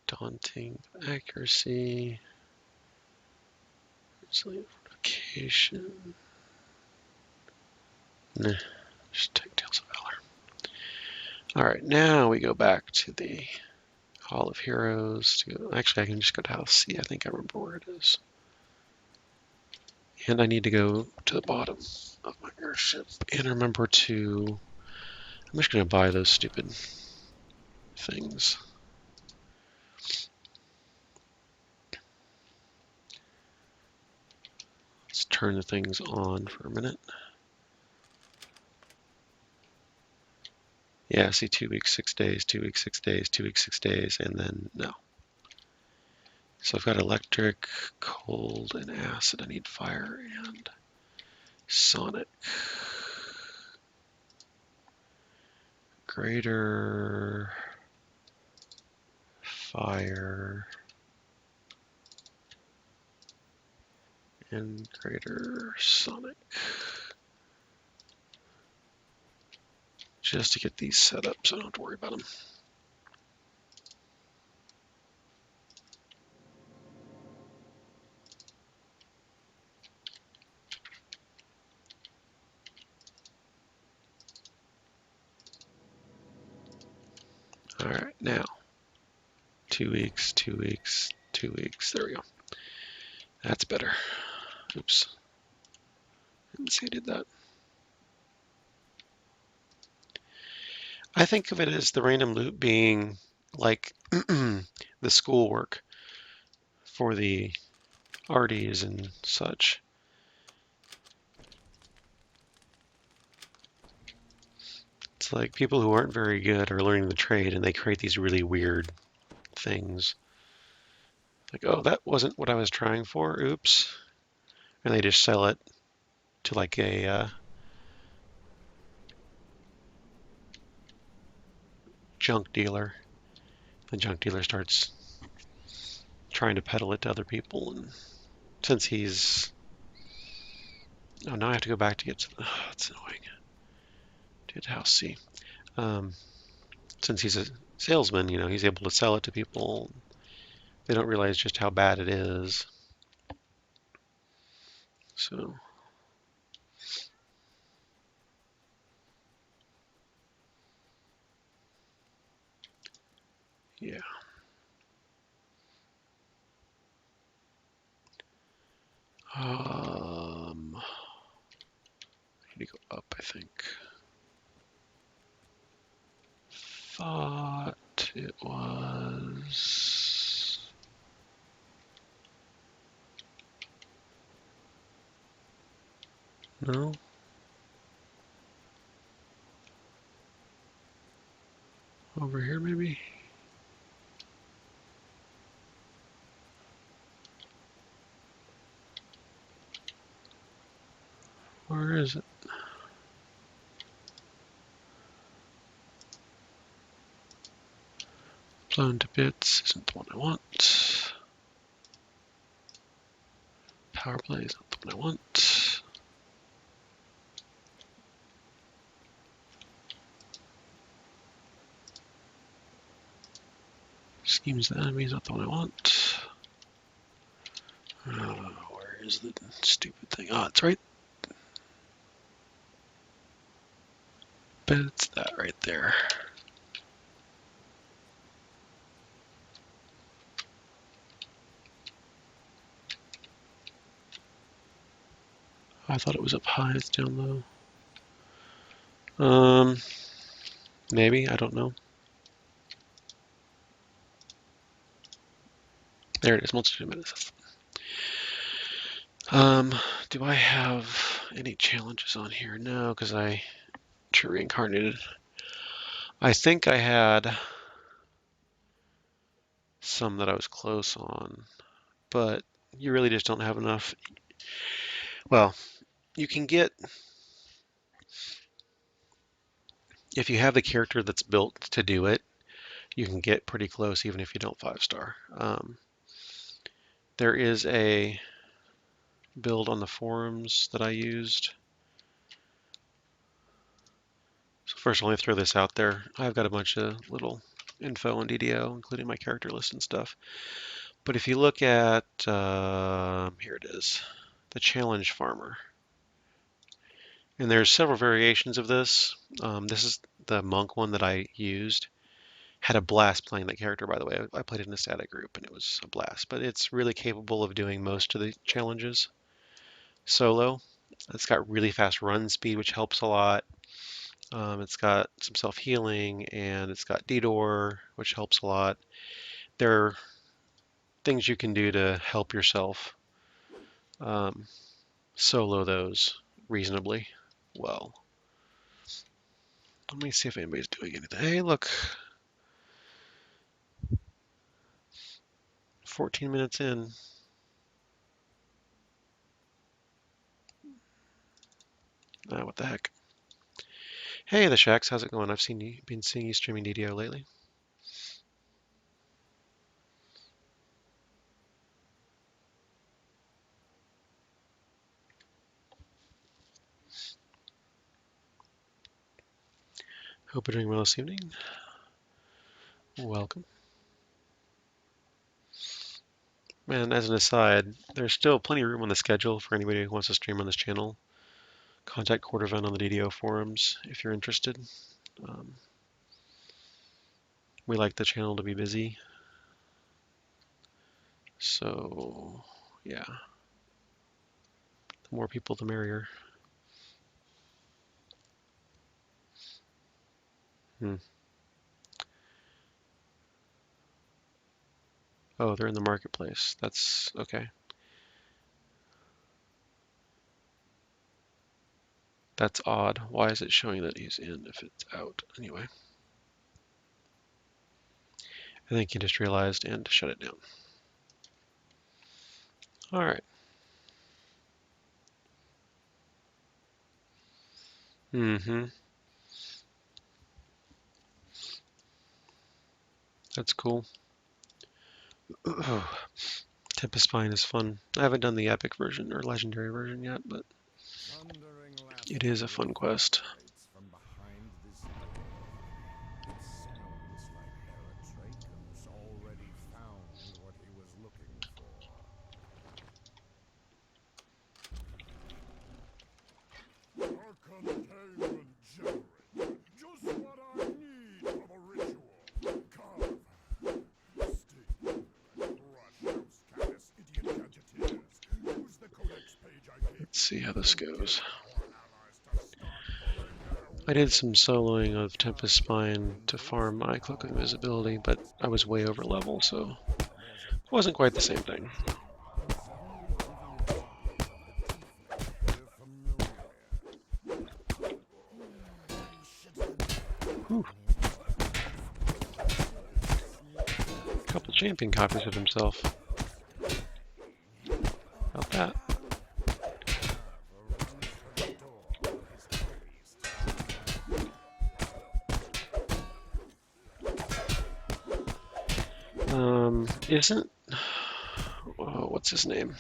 A: daunting accuracy, resilient fortification. Nah, just take Tales of Valor. Alright, now we go back to the Hall of Heroes. Actually, I can just go to House C. I think I remember where it is. And I need to go to the bottom of my airship and remember to... I'm just going to buy those stupid things. Let's turn the things on for a minute. Yeah, see 2 weeks, 6 days, 2 weeks, 6 days, 2 weeks, 6 days, and then no. So I've got electric, cold, and acid. I need fire and sonic. Greater Fire and Greater Sonic. Just to get these set up so I don't have to worry about them. All right, now 2 weeks, 2 weeks, 2 weeks. There we go. That's better. Oops. Didn't see I did that. I think of it as the random loot being like the schoolwork for the RDs and such. It's like people who aren't very good are learning the trade and they create these really weird things. Like, oh, that wasn't what I was trying for. Oops. And they just sell it to like a junk dealer. The junk dealer starts trying to peddle it to other people. And since he's. Oh, now I have to go back to get to the. Oh, that's annoying. Did house C. Um, since he's a salesman, he's able to sell it to people. They don't realize just how bad it is. So, yeah. I need to go up, I think. Thought it was. No? Over here, maybe? Where is it? Blown to bits isn't the one I want. Power play is not the one I want. Schemes the enemy is not the one I want. Where is the stupid thing? Oh, it's right. But it's that right there. I thought it was up high. It's down low. Maybe. I don't know. There it is. Multitude of minutes. Do I have any challenges on here? No, because I true reincarnated. I think I had some that I was close on, but you really just don't have enough. Well, you can get, if you have the character that's built to do it, you can get pretty close even if you don't 5-star. There is a build on the forums that I used. So first, let me throw this out there. I've got a bunch of little info on DDO, including my character list and stuff. But if you look at, here it is, the challenge farmer. And there's several variations of this. This is the monk one that I used. Had a blast playing that character, by the way. I played it in a static group and it was a blast. But it's really capable of doing most of the challenges solo. It's got really fast run speed, which helps a lot. It's got some self-healing and it's got D-Door, which helps a lot. There are things you can do to help yourself solo those reasonably well. Let me see if anybody's doing anything. Hey, look, 14 minutes in. What the heck? Hey, the Shacks, how's it going? I've been seeing you streaming DDO lately. Hope you're doing well this evening. Welcome. And as an aside, there's still plenty of room on the schedule for anybody who wants to stream on this channel. Contact Quartervan on the DDO forums if you're interested. We like the channel to be busy. So, yeah. The more people, the merrier. Hmm. Oh, they're in the marketplace. That's okay. That's odd. Why is it showing that he's in if it's out? Anyway, I think he just realized and shut it down. All right. Mm-hmm. That's cool. Tempest Spine is fun. I haven't done the epic version or legendary version yet, but it is a fun quest.
B: From behind this door. It sounds like Heracles already found what he was looking for. A containment generator. Just what I need from a ritual. Carve. Sting. Rush those callous idiot gadgeteers. Use the codex page I gave.
A: Let's see how this goes. I did some soloing of Tempest Spine to farm my Cloak of Invisibility, but I was way over level, so it wasn't quite the same thing. Whew. A couple champion copies of himself. About that. Isn't what's his name?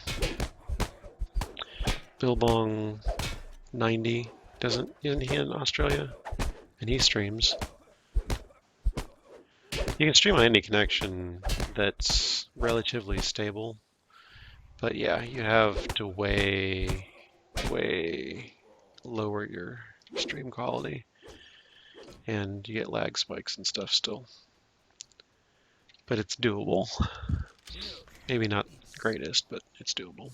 A: Billbong 90 isn't he in Australia? And he streams. You can stream on any connection that's relatively stable, but yeah, you have to way lower your stream quality, and you get lag spikes and stuff still. But it's doable. Maybe not the greatest, but it's doable.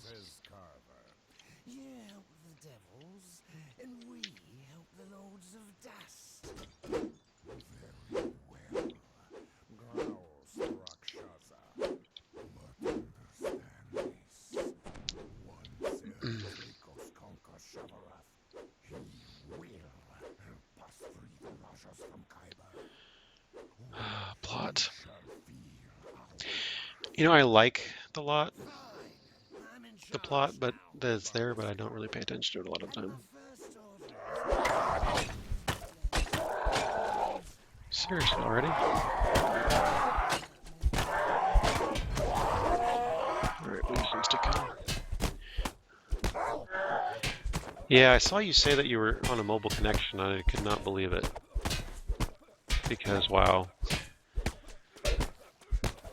B: You help the devils, and we help the lords of dust. Very well, growls Rakshasa. But understand this. Once Heracles conquers Shavarath, he will help us free the Rajas from Khyber.
A: Plot. You know, I like the plot, but that's there, but I don't really pay attention to it a lot of the time. Seriously, already? Alright, we seems to come. Yeah, I saw you say that you were on a mobile connection. I could not believe it. Because, wow.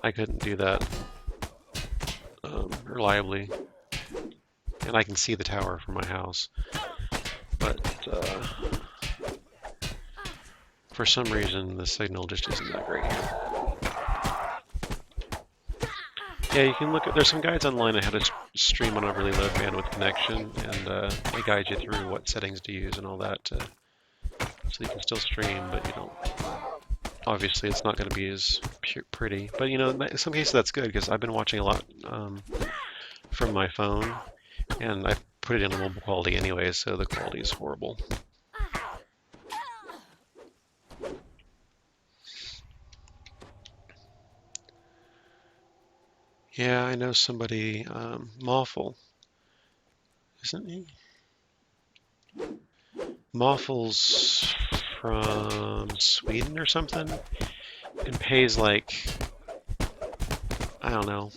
A: I couldn't do that reliably. And I can see the tower from my house. But for some reason, the signal just isn't that great here. Yeah, you can look at, there's some guides online on how to stream on a really low bandwidth connection, and they guide you through what settings to use and all that, so you can still stream, but you don't, obviously it's not going to be as pretty, but you know, in some cases that's good, because I've been watching a lot from my phone, and I put it in a mobile quality anyway, so the quality is horrible. Yeah, I know somebody, Mawful, isn't he? Mawful's from Sweden or something, and pays like, I don't know,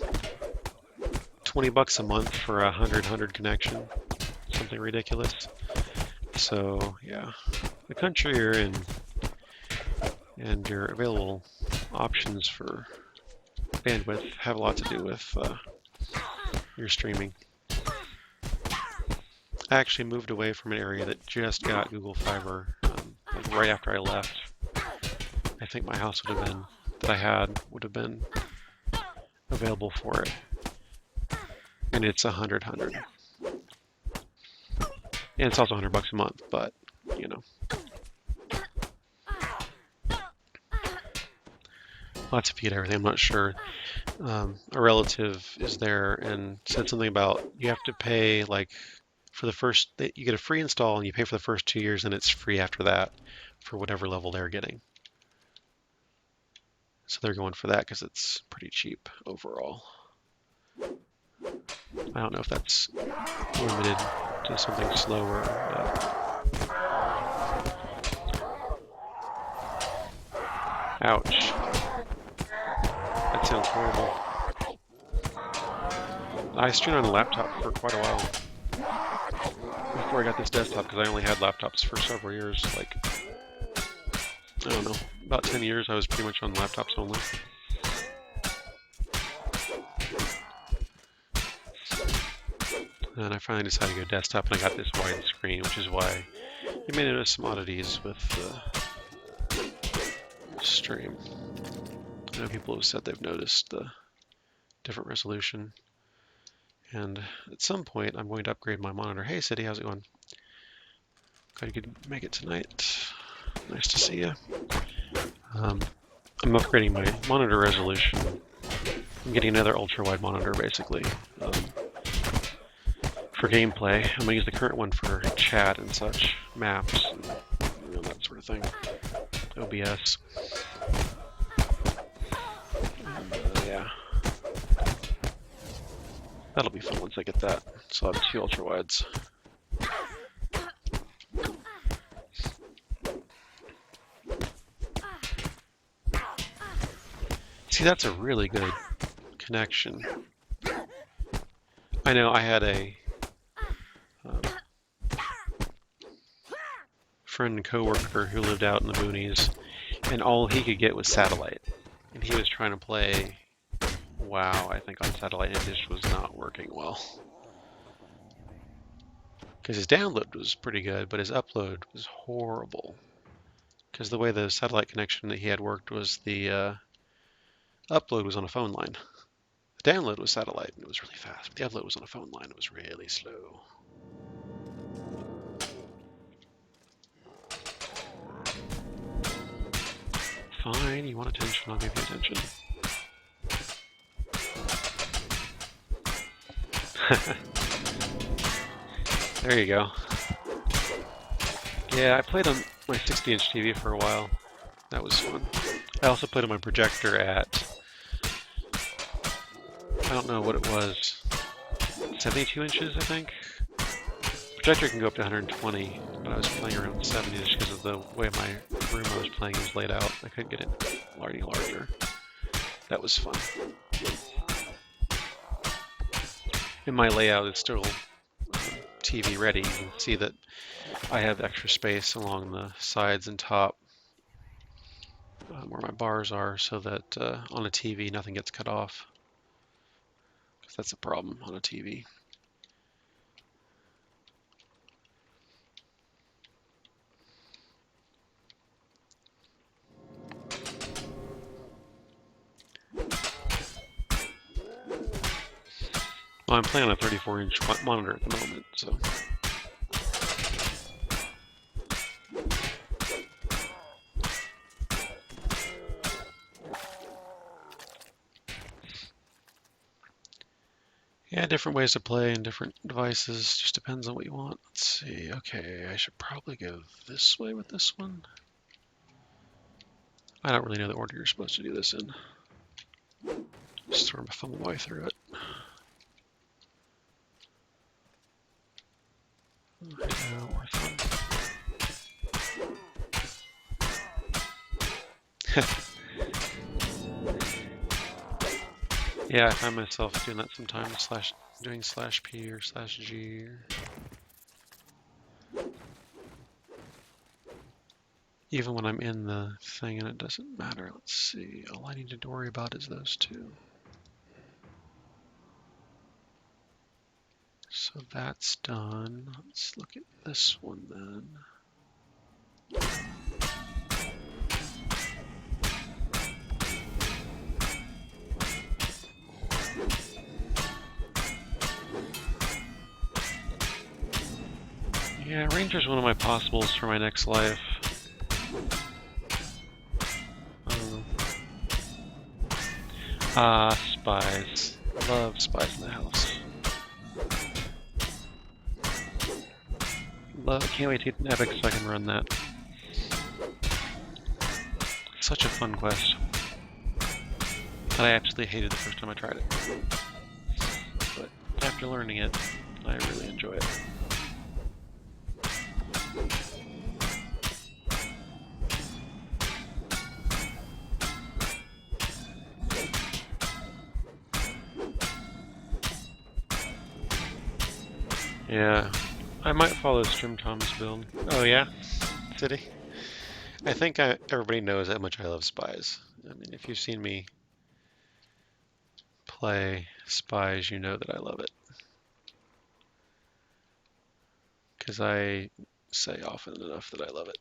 A: 20 bucks a month for a 100 connection, something ridiculous. So yeah, the country you're in and your available options for bandwidth have a lot to do with your streaming. I actually moved away from an area that just got Google Fiber like right after I left. I think my house would have been available for it, and it's 100. And it's also 100 bucks a month, but you know, lots of you get everything. I'm not sure. A relative is there and said something about you have to pay like for the first, you get a free install and you pay for the first 2 years and it's free after that for whatever level they're getting. So they're going for that because it's pretty cheap overall. I don't know if that's limited to something slower. Ouch. That sounds horrible. I streamed on a laptop for quite a while before I got this desktop because I only had laptops for several years. Like, I don't know, about 10 years I was pretty much on laptops only. And I finally decided to go desktop, and I got this wide screen, which is why you may notice some oddities with the stream. I know people have said they've noticed the different resolution. And at some point, I'm going to upgrade my monitor. Hey, City, how's it going? Glad you could make it tonight. Nice to see you. I'm upgrading my monitor resolution. I'm getting another ultra-wide monitor, basically. For gameplay, I'm going to use the current one for chat and such, maps, and that sort of thing. OBS. And, yeah. That'll be fun once I get that. So I'll have 2 ultra-wides. See, that's a really good connection. I know I had a friend and coworker who lived out in the boonies, and all he could get was satellite. And he was trying to play WoW, I think, on satellite, and it just was not working well. Because his download was pretty good, but his upload was horrible. Because the way the satellite connection that he had worked was the upload was on a phone line. The download was satellite, and it was really fast. But the upload was on a phone line, it was really slow. Fine, you want attention, I'll give you attention. There you go. Yeah, I played on my 60-inch TV for a while. That was fun. I also played on my projector at, I don't know what it was, 72 inches, I think? Projector can go up to 120, but I was playing around 70 just because of the way my room I was playing was laid out. I couldn't get it any larger. That was fun. And my layout is still TV ready. You can see that I have extra space along the sides and top where my bars are, so that on a TV nothing gets cut off. Because that's a problem on a TV. Well, I'm playing on a 34-inch monitor at the moment, so. Yeah, different ways to play and different devices. Just depends on what you want. Let's see. Okay, I should probably go this way with this one. I don't really know the order you're supposed to do this in. Just sort of fumble my way through it. Yeah, I find myself doing that sometimes, doing /P or /G. Even when I'm in the thing and it doesn't matter. Let's see. All I need to worry about is those two. So that's done. Let's look at this one then. Yeah, Ranger's one of my possibles for my next life. Spies. Love spies in the house. Can't wait to get an epic so I can run that. Such a fun quest. That I absolutely hated the first time I tried it. But after learning it, I really enjoy it. Yeah, I might follow Tom's build. Oh yeah? Did he? I think everybody knows how much I love spies. I mean, if you've seen me play spies, you know that I love it. Because I say often enough that I love it.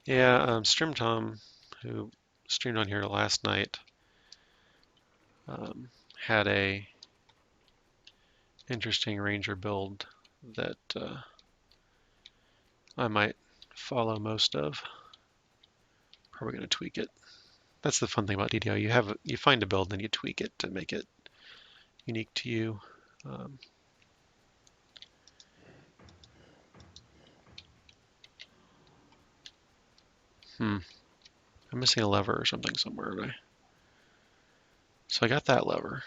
A: Yeah, Tom, who streamed on here last night, had a interesting ranger build that I might follow most of. Probably going to tweak it. That's the fun thing about DDO. You find a build and then you tweak it to make it unique to you. I'm missing a lever or something somewhere, right? So I got that lever.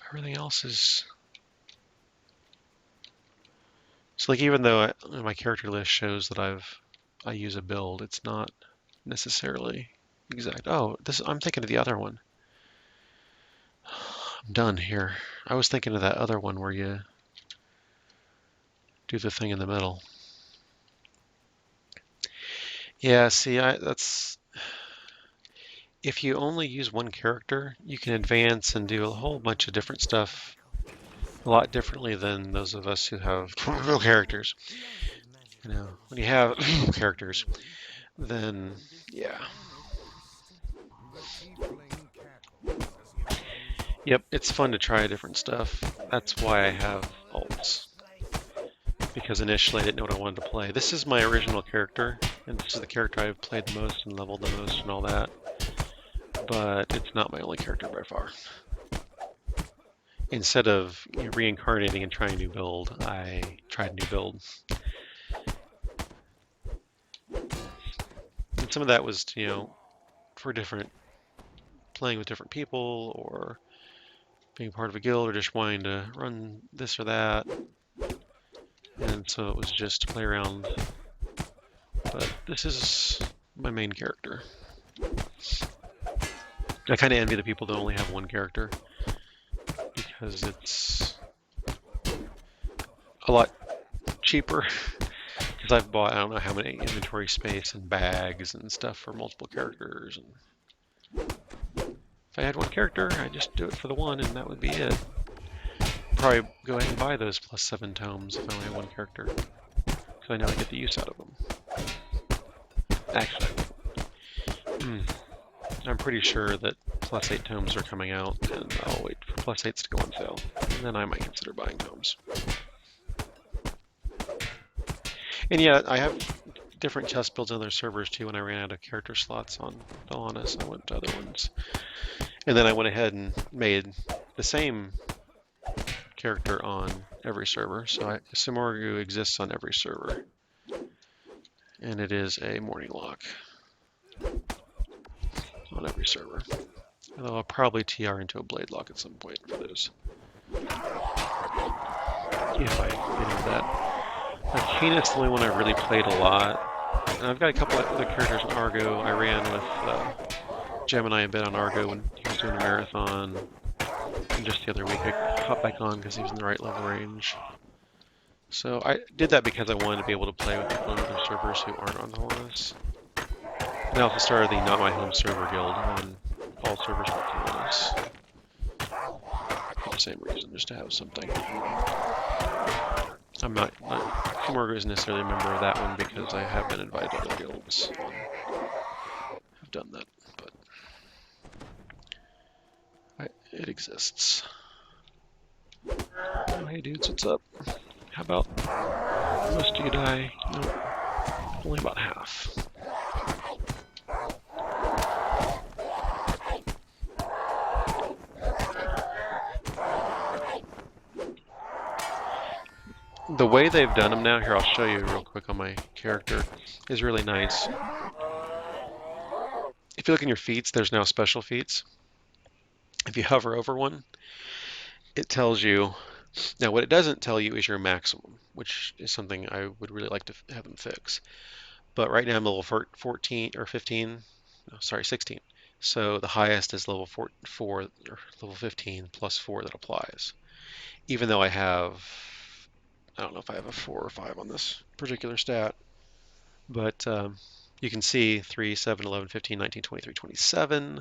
A: Everything else is... So like even though my character list shows that I use a build, it's not necessarily exact. Oh, I'm thinking of the other one. I'm done here. I was thinking of that other one where you do the thing in the middle. Yeah, see, that's... If you only use one character, you can advance and do a whole bunch of different stuff a lot differently than those of us who have real characters. You know, when you have characters, then yeah. Yep, it's fun to try different stuff. That's why I have alts. Because initially I didn't know what I wanted to play. This is my original character, and this is the character I've played the most and leveled the most and all that. But it's not my only character by far. Instead of reincarnating and trying a new build, I tried a new build. And some of that was, for playing with different people or being part of a guild or just wanting to run this or that. And so it was just to play around. But this is my main character. I kind of envy the people that only have one character because it's a lot cheaper. Because I've bought I don't know how many inventory space and bags and stuff for multiple characters. And if I had one character, I'd just do it for the one, and that would be it. Probably go ahead and buy those +7 tomes if I only have one character, because I know I get the use out of them. Actually, I'm pretty sure that +8 tomes are coming out, and I'll wait for +8s to go on sale, and then I might consider buying tomes. And yeah, I have different chest builds on other servers too. When I ran out of character slots on Delanis, I went to other ones. And then I went ahead and made the same character on every server. So Simorgu exists on every server. and it is a morning lock on every server. Although I'll probably TR into a blade lock at some point for those. If I get into that. Arcanus is the only one I really played a lot. And I've got a couple of other characters in Argo. I ran with Gemini a bit on Argo when he was doing a marathon. And just the other week I hopped back on because he was in the right level range. So I did that because I wanted to be able to play with people on other servers who aren't on the Hellas. And I also started the Not My Home server guild on all servers but Hellas. For the same reason, just to have something. I'm not Kumorgo isn't necessarily a member of that one because I have been invited to other guilds. I've done that, but it exists. Oh, hey dudes, what's up? How about most of you die? No, only about half. The way they've done them now, here I'll show you real quick on my character, is really nice. If you look in your feats, there's now special feats. If you hover over one, it tells you. Now, what it doesn't tell you is your maximum, which is something I would really like to have them fix. But right now I'm level 14 or 15, no, sorry, 16. So the highest is level 4 or level 15 plus 4 that applies. Even though I don't know if I have a 4 or 5 on this particular stat, but you can see 3, 7, 11, 15, 19, 23, 27.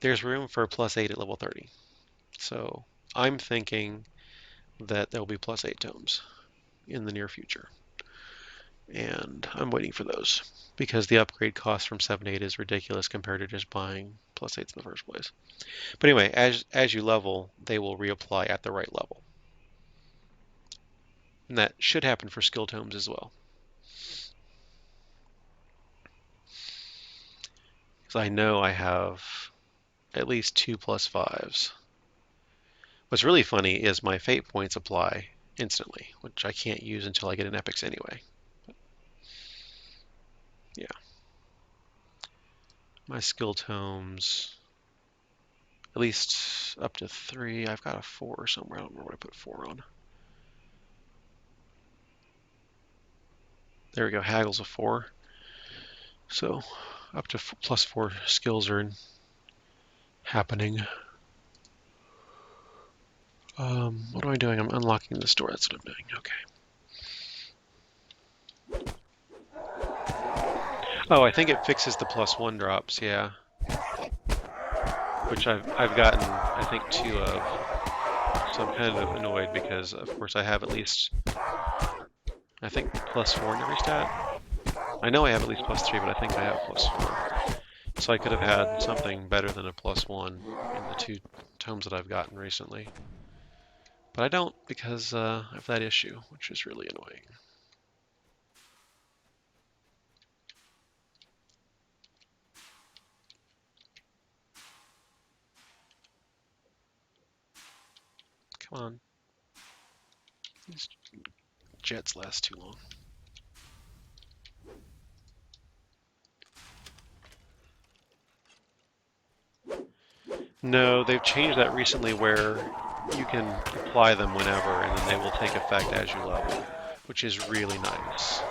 A: There's room for a plus 8 at level 30. So I'm thinking that there will be plus 8 tomes in the near future. And I'm waiting for those because the upgrade cost from 7 to 8 is ridiculous compared to just buying plus 8s in the first place. But anyway, as you level, they will reapply at the right level. And that should happen for skill tomes as well. Because I know I have at least 2 plus 5s. What's really funny is my fate points apply instantly, which I can't use until I get an epics anyway. But yeah. My skill tomes, at least up to 3. I've got a 4 somewhere. I don't remember what I put 4 on. There we go. Haggle's a 4. So up to plus 4 skills are happening. What am I doing? I'm unlocking this door. That's what I'm doing. Okay. Oh, I think it fixes the plus 1 drops. Yeah. Which I've gotten, I think, 2 of. So I'm kind of annoyed because, of course, I have at least, I think, plus 4 in every stat. I know I have at least plus 3, but I think I have plus 4. So I could have had something better than a plus 1 in the 2 tomes that I've gotten recently. But I don't because of that issue, which is really annoying. Come on. These jets last too long. No, they've changed that recently where you can apply them whenever and then they will take effect as you level, which is really nice.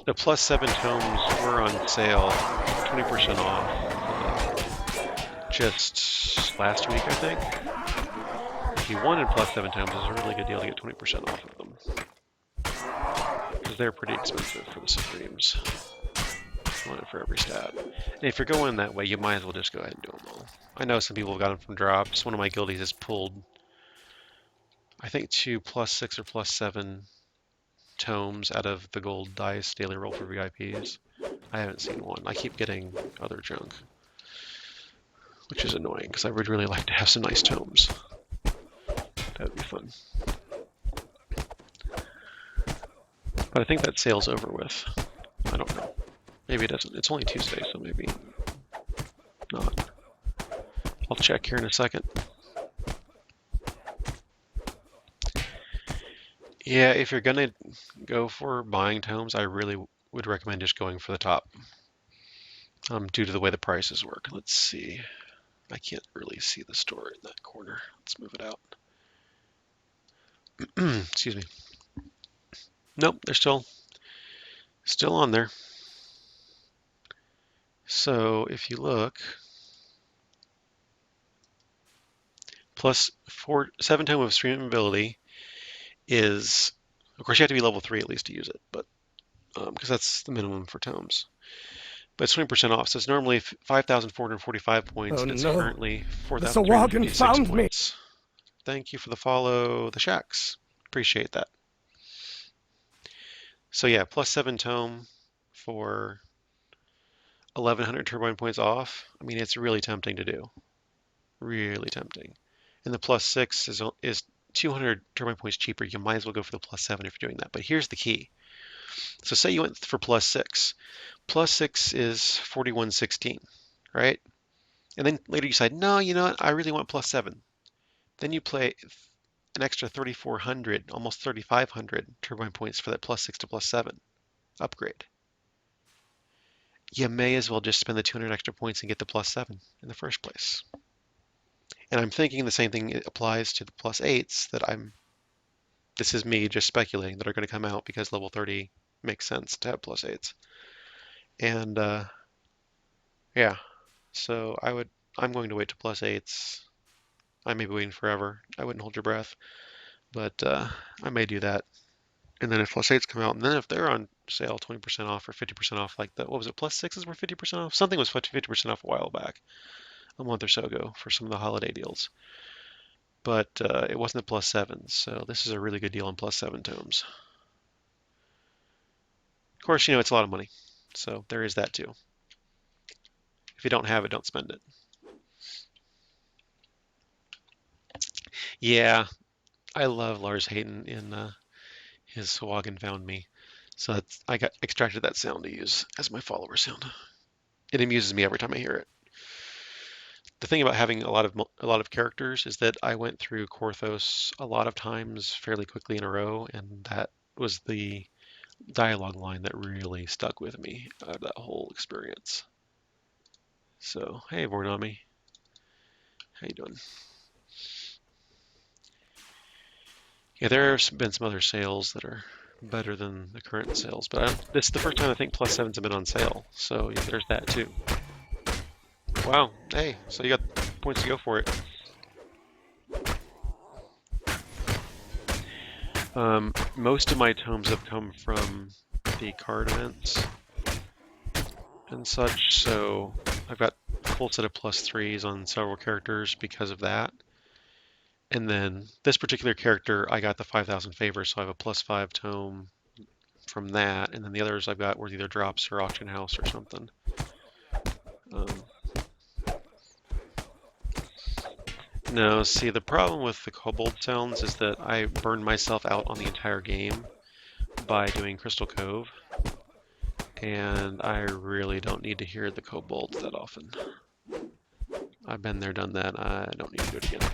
A: The plus 7 tomes were on sale, 20% off, just last week, I think. If you wanted plus 7 tomes, it's a really good deal to get 20% off of them. Because they're pretty expensive for the Supremes. You want it for every stat. And if you're going that way, you might as well just go ahead and do them all. I know some people have got them from drops. One of my guildies has pulled, I think, 2 plus 6 or plus 7 tomes out of the gold dice daily roll for VIPs. I haven't seen one. I keep getting other junk, which is annoying because I would really like to have some nice tomes. That would be fun. But I think that sale's over with. I don't know. Maybe it doesn't. It's only Tuesday, so maybe not. I'll check here in a second. Yeah, if you're gonna go for buying tomes, I really would recommend just going for the top, due to the way the prices work. Let's see. I can't really see the store in that corner. Let's move it out. Excuse me. Nope, they're still on there. So if you look, plus 7 tome of stream ability is, of course, you have to be level 3 at least to use it, but because that's the minimum for tomes. But it's 20% off, so it's normally 5,445 points,
B: Oh
A: and it's
B: no,
A: currently
B: the Sawagan
A: 4,356
B: found me.
A: points. Thank you for the follow, the Shacks. Appreciate that. So yeah, plus 7 tome for 1,100 turbine points off. I mean, it's really tempting to do. Really tempting. And the plus 6 is 200 turbine points cheaper. You might as well go for the plus 7 if you're doing that. But here's the key. So say you went for plus 6. Plus 6 is 4116, right? And then later you decide, no, you know what? I really want plus 7. Then you play an extra 3,400, almost 3,500 turbine points for that plus 6 to plus 7 upgrade. You may as well just spend the 200 extra points and get the plus 7 in the first place. And I'm thinking the same thing applies to the plus 8s this is me just speculating, that are going to come out because level 30 makes sense to have plus 8s. And yeah, so I'm going to wait to plus 8s. I may be waiting forever. I wouldn't hold your breath, but I may do that. And then if plus 8s come out, and then if they're on sale 20% off or 50% off, like what was it, plus 6s were 50% off? Something was 50% off a while back, a month or so ago for some of the holiday deals. But it wasn't the plus 7s, so this is a really good deal on plus 7 tomes. Of course, it's a lot of money, so there is that too. If you don't have it, don't spend it. Yeah, I love Lars Hayden in his Sawagan Found Me. So I got extracted that sound to use as my follower sound. It amuses me every time I hear it. The thing about having a lot of characters is that I went through Korthos a lot of times fairly quickly in a row, and that was the dialogue line that really stuck with me out of that whole experience. So, hey, Vornami, how you doing? Yeah, there's been some other sales that are better than the current sales, but this is the first time I think plus 7s have been on sale, so yeah, there's that too. Wow, hey, so you got points to go for it. Most of my tomes have come from the card events and such, so I've got a full set of plus 3s on several characters because of that. And then this particular character, I got the 5,000 favors, so I have a plus 5 tome from that, and then the others I've got were either drops or auction house or something. No, see, the problem with the kobold sounds is that I burned myself out on the entire game by doing Crystal Cove, and I really don't need to hear the kobolds that often. I've been there, done that. I don't need to do it again.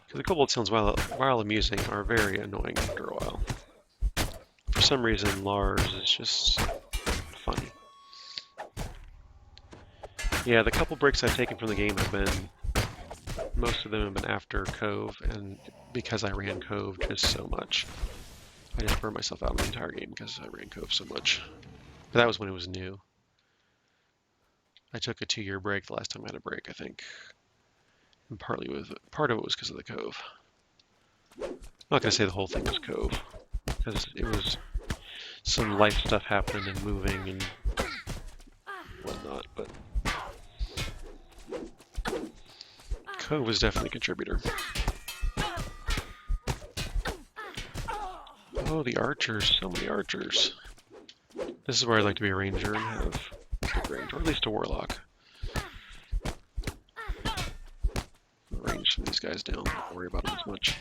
A: Because the kobold sounds, while amusing, are very annoying after a while. For some reason, Lars is just funny. Yeah, the couple breaks I've taken from the game have been, most of them have been after Cove, and because I ran Cove just so much. I just burned myself out in the entire game because I ran Cove so much. But that was when it was new. I took a 2-year break the last time I had a break, I think. And part of it was because of the Cove. I'm not going to say the whole thing was Cove, because it was some life stuff happening and moving and whatnot, but Cove was definitely a contributor. Oh, the archers. So many archers. This is where I'd like to be a ranger and have good range, or at least a warlock. Range some of these guys down. Don't worry about them as much.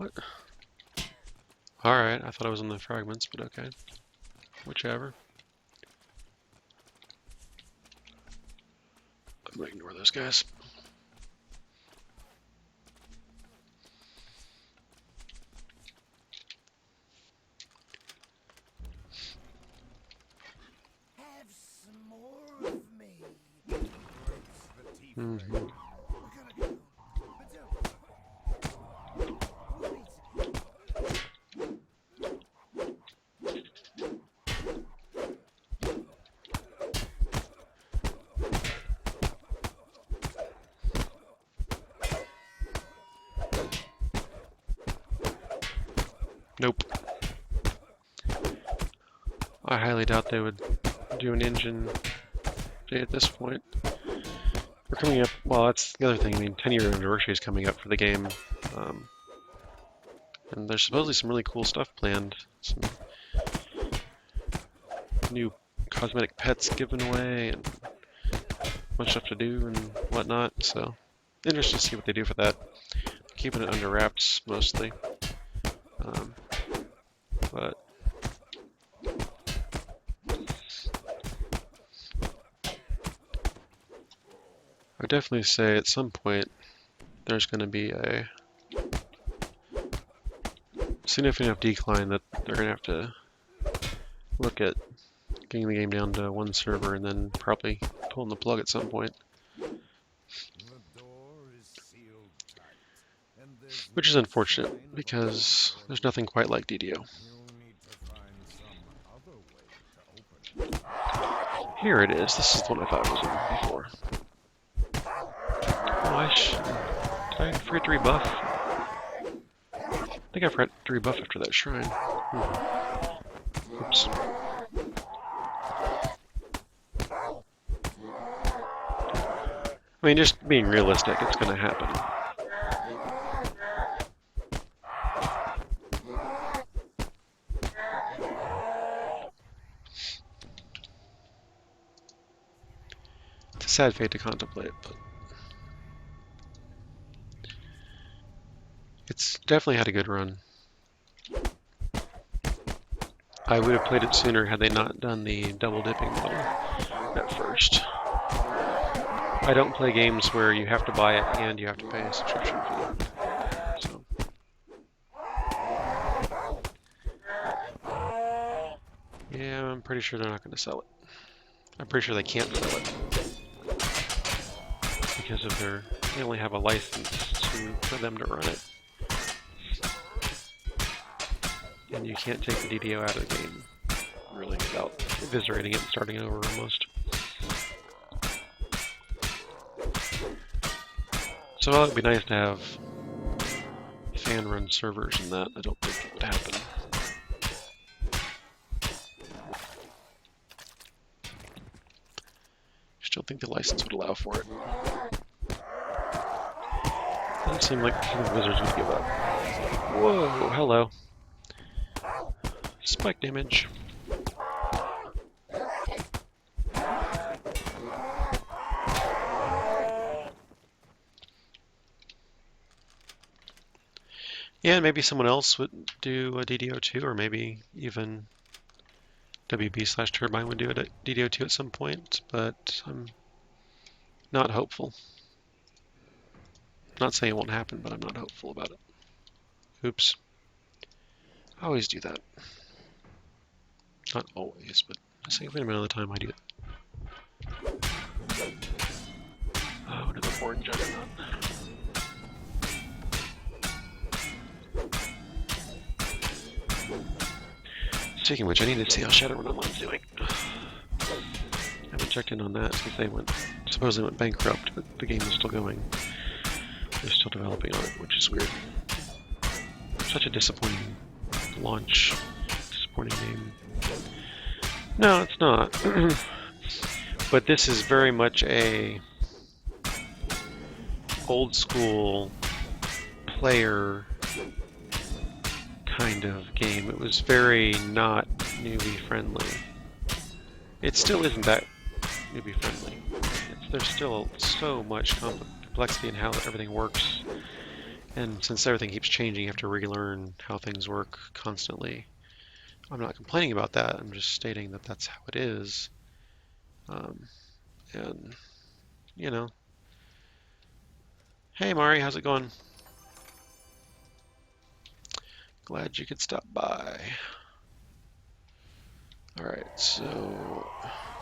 A: What? Alright, I thought I was in the fragments, but okay. Whichever. I'm gonna ignore those guys.
B: Have some more of me. Breaks the teeth.
A: Mm-hmm.
B: We gotta go. But who needs
A: Nope. I highly doubt they would do an engine at this point. We're coming up, well, that's the other thing. I mean, 10-year anniversary is coming up for the game. And there's supposedly some really cool stuff planned. Some new cosmetic pets given away and a bunch of stuff to do and whatnot. So, interested to see what they do for that. Keeping it under wraps mostly. But I would definitely say at some point there's going to be a significant enough decline that they're going to have to look at getting the game down to one server and then probably pulling the plug at some point. Which is unfortunate because there's nothing quite like DDO. Here it is. This is the one I thought was in before. Oh, did I forget to rebuff? I think I forgot to rebuff after that shrine. Oops. I mean, just being realistic, it's going to happen. It's a sad fate to contemplate, but it's definitely had a good run. I would have played it sooner had they not done the double dipping model at first. I don't play games where you have to buy it and you have to pay a subscription fee. So. Yeah, I'm pretty sure they're not going to sell it. I'm pretty sure they can't sell it. Because of they only have a license for them to run it. And you can't take the DDO out of the game, really, without eviscerating it and starting over almost. So while it would be nice to have fan-run servers and that, I don't think it would happen. Just don't think the license would allow for it. Doesn't seem like the Wizards would give up. Whoa, hello. Spike damage. Yeah, maybe someone else would do a DDO2, or maybe even WB/Turbine would do it at DDO2 at some point, but I'm not hopeful. Not saying it won't happen, but I'm not hopeful about it. Oops. I always do that. Not always, but a significant amount of the time I do it. Oh, another board juggernaut. Speaking of which, I need to see how Shadowrun Online's doing. I haven't checked in on that since they supposedly went bankrupt, but the game is still going. They're still developing on it, which is weird. Such a disappointing launch. Disappointing name. No, it's not. But this is very much a old school player kind of game. It was very not newbie friendly. It still isn't that newbie friendly. There's still so much complexity in how everything works And since everything keeps changing, you have to relearn how things work constantly. I'm not complaining about that. I'm just stating that that's how it is. Um, and, you know, hey Mari, how's it going? Glad you could stop by. Alright, so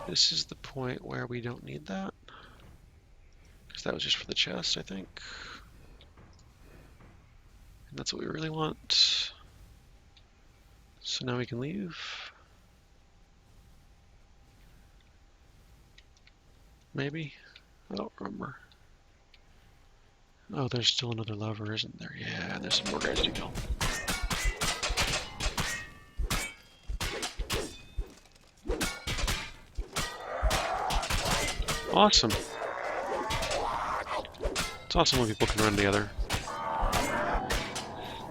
A: this is the point where we don't need that. Because that was just for the chest, I think. And that's what we really want. So now we can leave. Maybe? I don't remember. Oh, there's still another lever, isn't there? Yeah, there's some more guys to kill. Awesome. It's awesome when people can run together.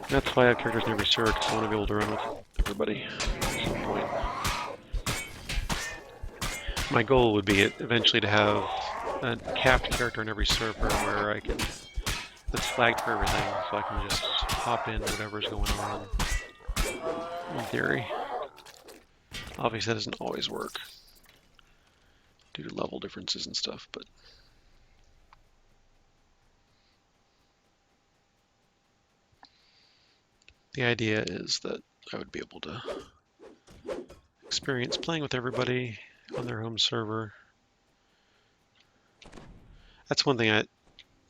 A: That's why I have characters in every server, because I want to be able to run with everybody at some point. My goal would be eventually to have a capped character in every server where I can, that's flagged for everything, so I can just hop in whatever's going on, in theory. Obviously that doesn't always work due to level differences and stuff, but the idea is that I would be able to experience playing with everybody on their home server. That's one thing I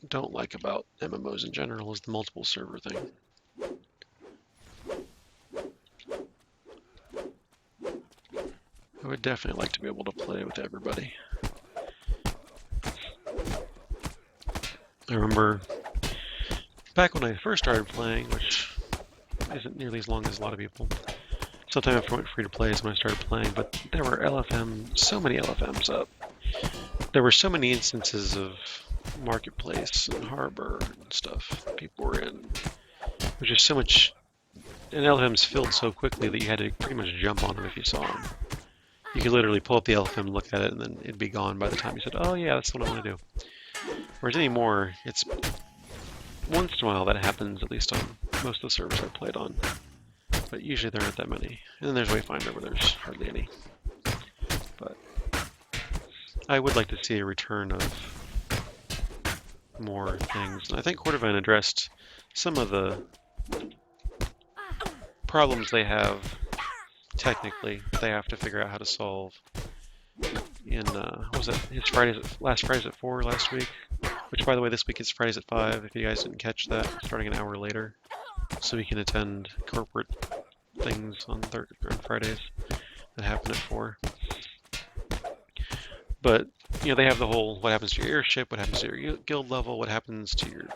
A: don't like about MMOs in general is the multiple server thing. I would definitely like to be able to play with everybody. I remember back when I first started playing, which isn't nearly as long as a lot of people, sometime after I went free to play is when I started playing, but there were so many LFMs up. There were so many instances of Marketplace and Harbor and stuff people were in. There's just so much, and LFMs filled so quickly that you had to pretty much jump on them if you saw them. You could literally pull up the LFM, look at it, and then it'd be gone by the time you said, oh yeah, that's what I want to do. Whereas anymore, it's once in a while that happens, at least on most of the servers I played on. But usually there aren't that many. And then there's Wayfinder where there's hardly any. But I would like to see a return of more things. And I think Cordovan addressed some of the problems they have technically. They have to figure out how to solve. In what was it? His last Fridays at 4 last week. Which, by the way, this week is Fridays at 5. If you guys didn't catch that, starting an hour later, so we can attend corporate things on Fridays that happen at 4. But you know, they have the whole what happens to your airship, what happens to your guild level, what happens to your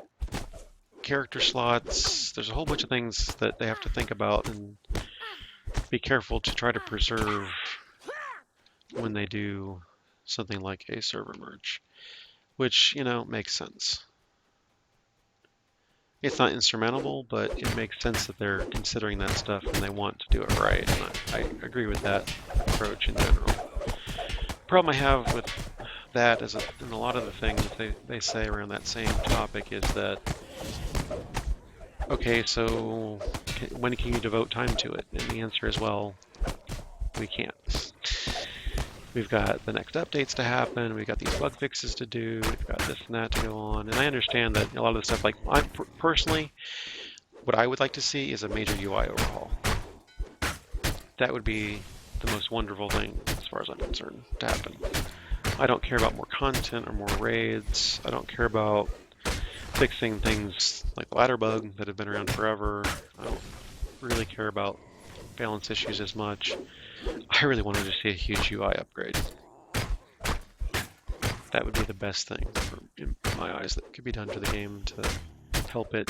A: character slots. There's a whole bunch of things that they have to think about and be careful to try to preserve when they do something like a server merge, which, you know, makes sense. It's not insurmountable, but it makes sense that they're considering that stuff and they want to do it right. And I agree with that approach in general. The problem I have with that is that in a lot of the things they say around that same topic is that, okay, so when can you devote time to it? And the answer is, well, we can't. We've got the next updates to happen, we've got these bug fixes to do, we've got this and that to go on. And I understand that a lot of the stuff, like personally, what I would like to see is a major UI overhaul. That would be the most wonderful thing, as far as I'm concerned, to happen. I don't care about more content or more raids. I don't care about fixing things like the ladder bug that have been around forever. I don't really care about balance issues as much. I really wanted to see a huge UI upgrade. That would be the best thing, in my eyes, that could be done to the game to help it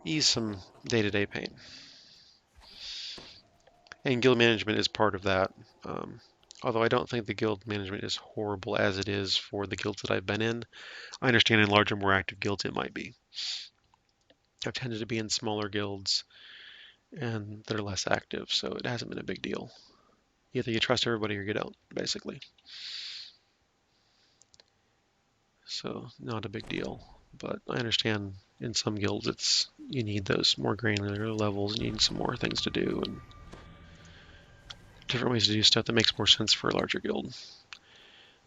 A: ease some day-to-day pain. And guild management is part of that. Although I don't think the guild management is horrible as it is for the guilds that I've been in. I understand in larger, more active guilds it might be. I've tended to be in smaller guilds and they're less active, so it hasn't been a big deal. Either you trust everybody or you don't, basically. So, not a big deal. but I understand in some guilds you need those more granular levels, you need some more things to do and different ways to do stuff that makes more sense for a larger guild.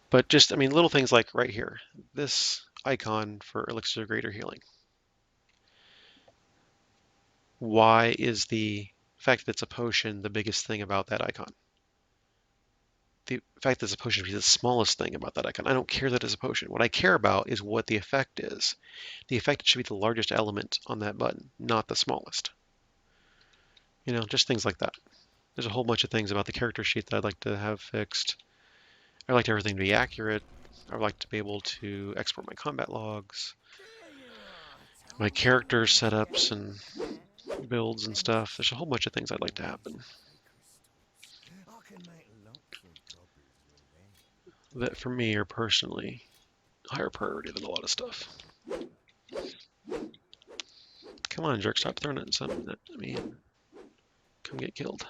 A: But just, I mean, little things like right here, this icon for Elixir of Greater Healing. Why is the fact that it's a potion the biggest thing about that icon? The fact that it's a potion should be the smallest thing about that icon. I don't care that it's a potion. What I care about is what the effect is. The effect should be the largest element on that button, not the smallest. You know, just things like that. There's a whole bunch of things about the character sheet that I'd like to have fixed. I'd like everything to be accurate. I would like to be able to export my combat logs, my character setups and builds and stuff. There's a whole bunch of things I'd like to happen that for me are personally higher priority than a lot of stuff. Come on, jerk, stop throwing it at something that, I mean, come get killed.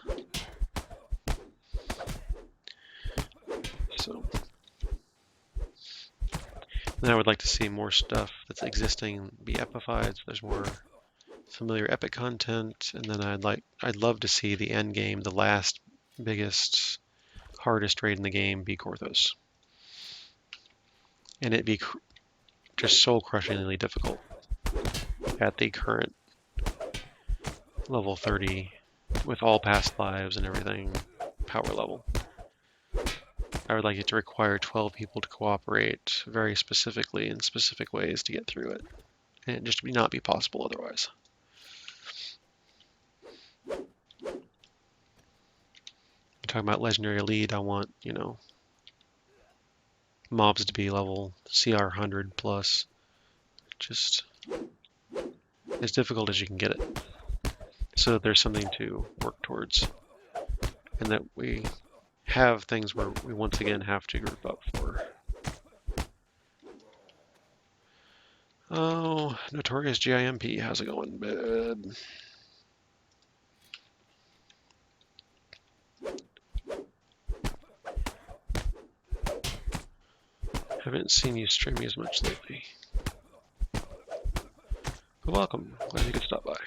A: So, then I would like to see more stuff that's existing be epified, so there's more familiar epic content, and then I'd love to see the end game, the last biggest, hardest raid in the game be Korthos. And it be just soul crushingly difficult at the current level 30 with all past lives and everything power level. I would like it to require 12 people to cooperate very specifically in specific ways to get through it, and it just not be possible otherwise. Talking about legendary elite, I want, you know, mobs to be level CR 100 plus, just as difficult as you can get it, so that there's something to work towards, and that we have things where we once again have to group up for. Oh, Notorious GIMP, how's it going, bud? Haven't seen you streaming as much lately. But welcome, glad you could stop by.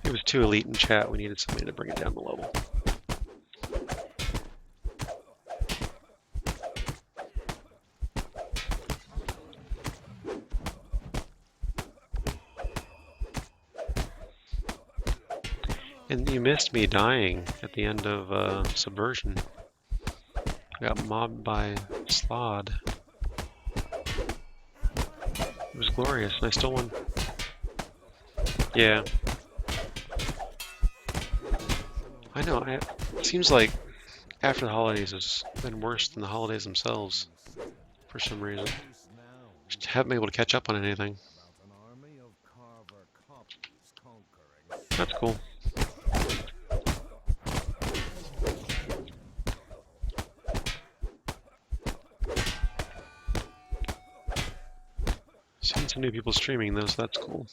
A: It was too elite in chat, we needed somebody to bring it down the level. And you missed me dying at the end of Subversion. I got mobbed by Slod. It was glorious, and I still won. Yeah. I know, it seems like after the holidays has been worse than the holidays themselves, for some reason. Just haven't been able to catch up on anything. That's cool. Seen some new people streaming though, so that's cool.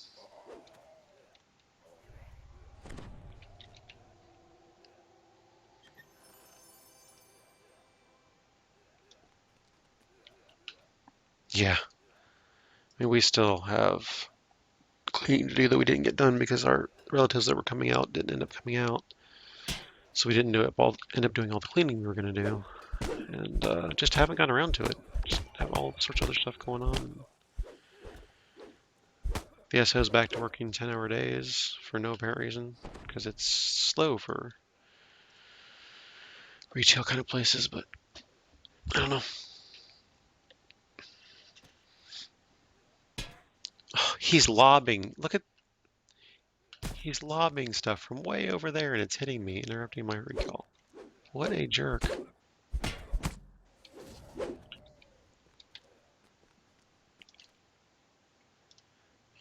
A: Yeah. I mean, we still have cleaning to do that we didn't get done because our relatives that were coming out didn't end up coming out. So we didn't end up doing all the cleaning we were going to do. And just haven't gotten around to it. Just have all sorts of other stuff going on. The SO's back to working 10-hour days for no apparent reason, because it's slow for retail kind of places, but I don't know. Oh, he's lobbing. Look at, he's lobbing stuff from way over there and it's hitting me, interrupting my recall. What a jerk.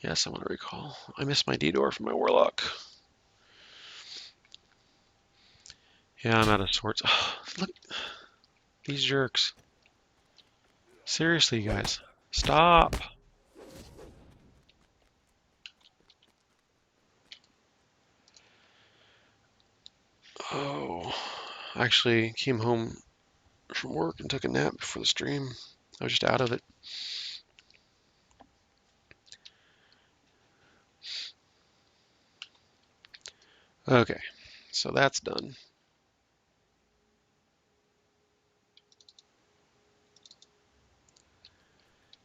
A: Yes, I want to recall. I missed my D-door from my Warlock. Yeah, I'm out of sorts. Oh, look, these jerks. Seriously, you guys. Stop. Oh, I actually came home from work and took a nap before the stream. I was just out of it. Okay, so that's done.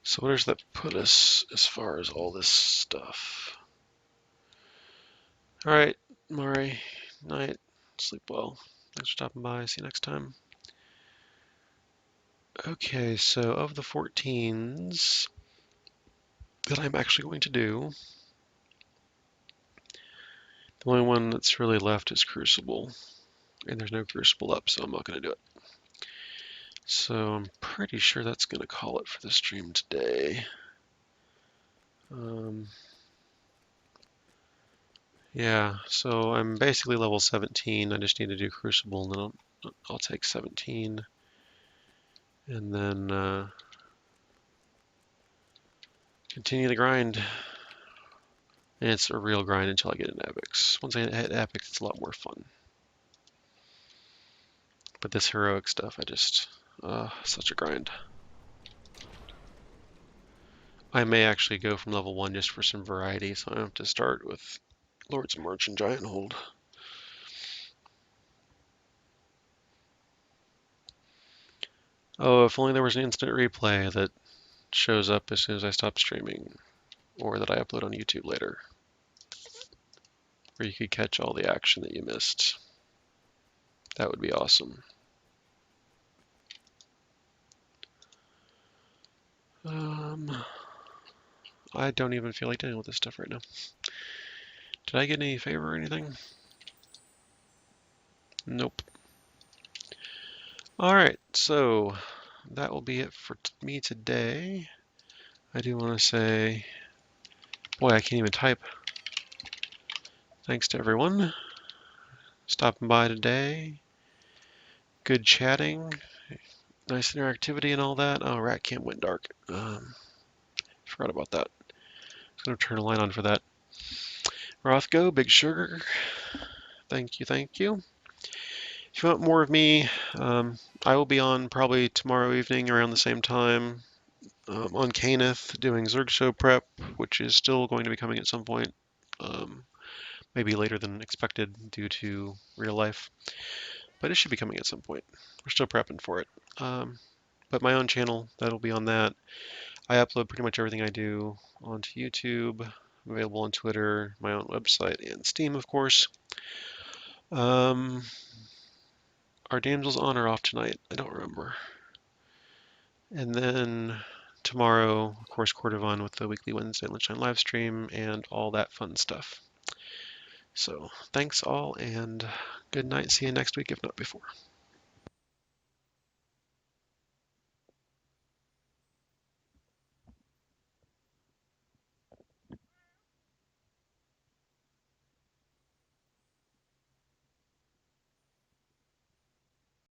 A: So where does that put us as far as all this stuff? All right, Mari, night, sleep well. Thanks for stopping by. See you next time. Okay, so of the 14s that I'm actually going to do, the only one that's really left is Crucible, and there's no Crucible up, so I'm not going to do it. So I'm pretty sure that's going to call it for the stream today. Yeah, so I'm basically level 17. I just need to do Crucible, and then I'll take 17, and then continue the grind. And it's a real grind until I get into Epics. Once I hit Epics, it's a lot more fun. But this heroic stuff, such a grind. I may actually go from level 1 just for some variety, so I have to start with Lord's March and Giant Hold. Oh, if only there was an instant replay that shows up as soon as I stop streaming, or that I upload on YouTube later, where you could catch all the action that you missed. That would be awesome. I don't even feel like dealing with this stuff right now. Did I get any favor or anything? Nope. Alright, so that will be it for me today. I do want to say, boy, I can't even type. Thanks to everyone stopping by today. Good chatting. Nice interactivity and all that. Oh, Rat Camp went dark. Forgot about that. I was going to turn a light on for that. Rothgo, Big Sugar. Thank you, thank you. If you want more of me, I will be on probably tomorrow evening around the same time on Caneth doing Zerg Show prep, which is still going to be coming at some point. Maybe later than expected due to real life, but it should be coming at some point. We're still prepping for it. But my own channel, that'll be on that. I upload pretty much everything I do onto YouTube. I'm available on Twitter, my own website, and Steam, of course. Are damsels on or off tonight? I don't remember. And then tomorrow, of course, Cordovan with the weekly Wednesday lunchtime live stream and all that fun stuff. So thanks all, and good night. See you next week, if not before.